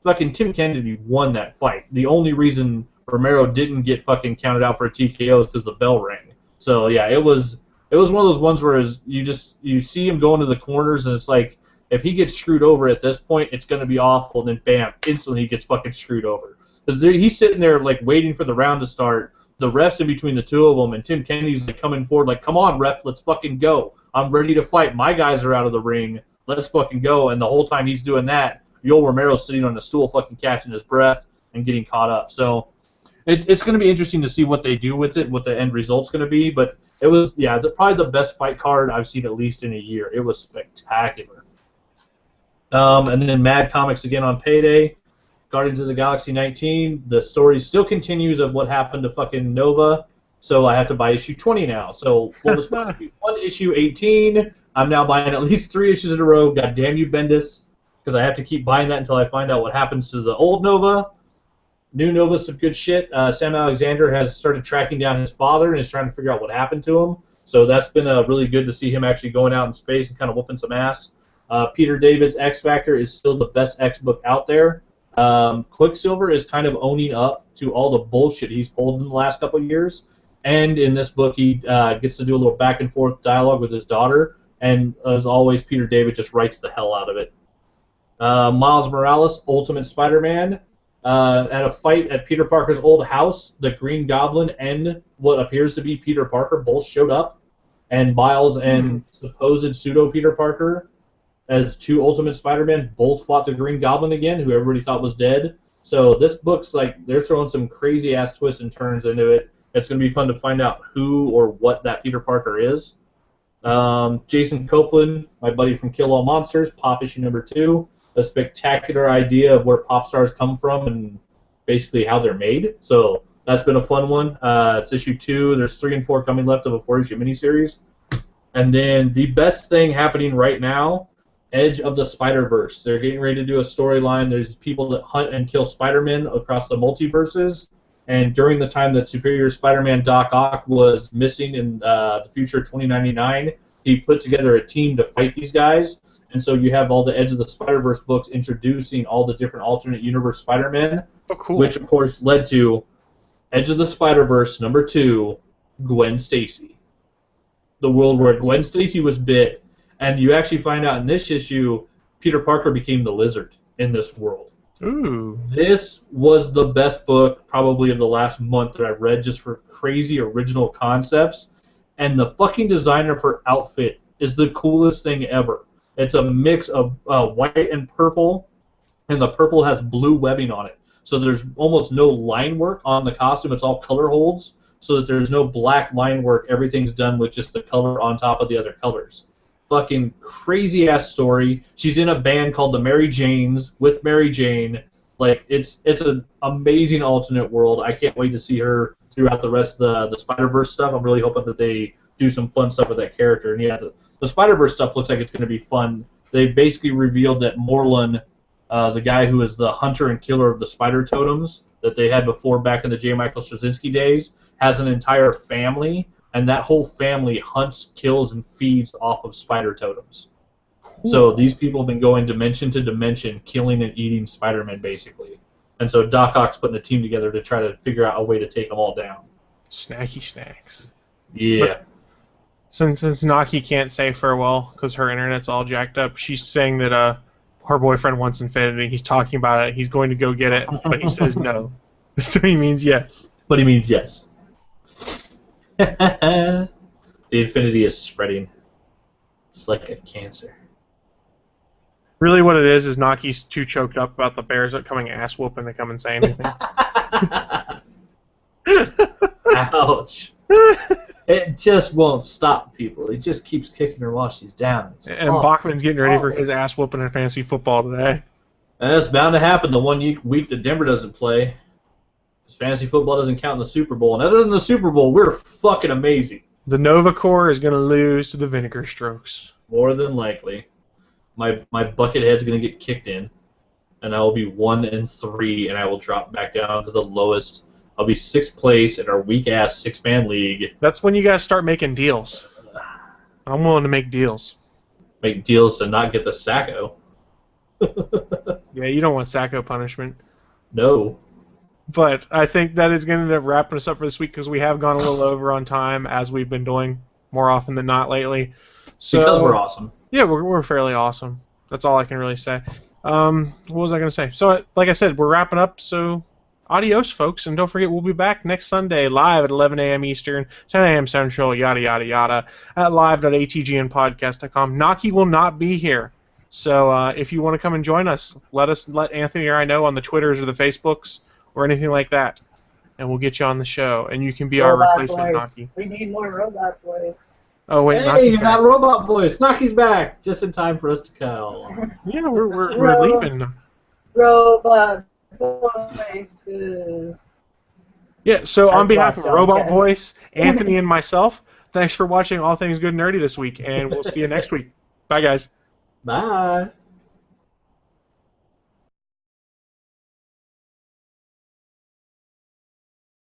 Speaker 3: fucking Tim Kennedy won that fight. The only reason Romero didn't get fucking counted out for a TKO is because the bell rang. So yeah, it was one of those ones where you see him going to the corners, and it's like, if he gets screwed over at this point, it's going to be awful, and then bam, instantly he gets fucking screwed over. Because he's sitting there like waiting for the round to start, the ref's in between the two of them, and Tim Kennedy's like coming forward like, come on, ref, let's fucking go. I'm ready to fight. My guys are out of the ring. Let's fucking go. And the whole time he's doing that, Yoel Romero's sitting on the stool fucking catching his breath and getting caught up. So it's going to be interesting to see what they do with it, what the end result's going to be. But it was, probably the best fight card I've seen at least in a year. It was spectacular. And then Mad Comics again on Payday. Guardians of the Galaxy 19. The story still continues of what happened to fucking Nova. So I have to buy issue 20 now. So what was supposed to be one issue 18, I'm now buying at least 3 issues in a row. God damn you, Bendis, because I have to keep buying that until I find out what happens to the old Nova. New Nova's some good shit. Sam Alexander has started tracking down his father and is trying to figure out what happened to him. So that's been really good to see him actually going out in space and kind of whooping some ass. Peter David's X Factor is still the best X book out there. Quicksilver is kind of owning up to all the bullshit he's pulled in the last couple of years. And in this book, he gets to do a little back and forth dialogue with his daughter. And as always, Peter David just writes the hell out of it. Miles Morales, Ultimate Spider-Man. At a fight at Peter Parker's old house, the Green Goblin and what appears to be Peter Parker both showed up, and Miles and supposed pseudo Peter Parker, as 2 Ultimate Spider-Man, both fought the Green Goblin again, who everybody thought was dead. So this book's like, they're throwing some crazy ass twists and turns into it. It's going to be fun to find out who or what that Peter Parker is. Jason Copeland, my buddy from Kill All Monsters, Pop issue number 2. A spectacular idea of where pop stars come from and basically how they're made. So that's been a fun one. It's issue 2. There's 3 and 4 coming left of a 4-issue miniseries. And then the best thing happening right now, Edge of the Spider-Verse. They're getting ready to do a storyline. There's people that hunt and kill Spider-Men across the multiverses. And during the time that Superior Spider-Man Doc Ock was missing in the future 2099, he put together a team to fight these guys. And so you have all the Edge of the Spider-Verse books introducing all the different alternate universe Spider-Men, which of course led to Edge of the Spider-Verse number 2, Gwen Stacy. The world where Gwen Stacy was bit. And you actually find out in this issue, Peter Parker became the Lizard in this world.
Speaker 2: Ooh.
Speaker 3: This was the best book probably of the last month that I've read, just for crazy original concepts. And the fucking design of her outfit is the coolest thing ever. It's a mix of white and purple, and the purple has blue webbing on it. So there's almost no line work on the costume. It's all color holds, so that there's no black line work. Everything's done with just the color on top of the other colors. Fucking crazy-ass story. She's in a band called the Mary Janes with Mary Jane. Like, it's an amazing alternate world. I can't wait to see her throughout the rest of the Spider-Verse stuff. I'm really hoping that they do some fun stuff with that character. And yeah, the Spider-Verse stuff looks like it's going to be fun. They basically revealed that Morlun, the guy who is the hunter and killer of the spider totems that they had before back in the J. Michael Straczynski days, has an entire family, and that whole family hunts, kills, and feeds off of spider totems. So these people have been going dimension to dimension, killing and eating Spider-Man, basically. And so Doc Ock's putting a team together to try to figure out a way to take them all down.
Speaker 2: Snacky snacks.
Speaker 3: Yeah.
Speaker 2: But since Naki can't say farewell because her internet's all jacked up, she's saying that her boyfriend wants Infinity. He's talking about it. He's going to go get it, but he says no. So he means yes.
Speaker 3: But he means yes. The Infinity is spreading. It's like a cancer.
Speaker 2: Really what it is Naki's too choked up about the Bears coming ass whooping to come and say anything.
Speaker 3: Ouch. It just won't stop, people. It just keeps kicking her while she's down.
Speaker 2: And Bachman's getting ready for his ass whooping in fantasy football today.
Speaker 3: And that's bound to happen the one week that Denver doesn't play. Because fantasy football doesn't count in the Super Bowl. And other than the Super Bowl, we're fucking amazing.
Speaker 2: The Nova Corps is going to lose to the Vinegar Strokes.
Speaker 3: More than likely. My Buckethead's going to get kicked in. And I will be 1-3, and I will drop back down to the lowest. I'll be 6th place in our weak-ass 6-man league.
Speaker 2: That's when you guys start making deals. I'm willing to make deals.
Speaker 3: Make deals to not get the Sacco.
Speaker 2: Yeah, you don't want Sacco punishment.
Speaker 3: No.
Speaker 2: But I think that is going to end up wrapping us up for this week because we have gone a little over on time, as we've been doing more often than not lately. So,
Speaker 3: because we're awesome.
Speaker 2: Yeah, we're fairly awesome. That's all I can really say. What was I going to say? So, like I said, we're wrapping up, so adios, folks. And don't forget, we'll be back next Sunday live at 11 a.m. Eastern, 10 a.m. Central, yada, yada, yada, at live.atgnpodcast.com. Naki will not be here. So if you want to come and join us, let Anthony or I know on the Twitters or the Facebooks or anything like that, and we'll get you on the show. And you can be our replacement, Naki.
Speaker 1: We need more robot boys.
Speaker 2: Oh wait,
Speaker 3: hey, you got robot boys. Naki's back, just in time for us to call.
Speaker 2: Yeah, we're leaving.
Speaker 1: Robot voices.
Speaker 2: Yeah, so on behalf of Robot Voice, Anthony, and myself, thanks for watching All Things Good and Nerdy this week, and we'll see you next week. Bye, guys.
Speaker 3: Bye.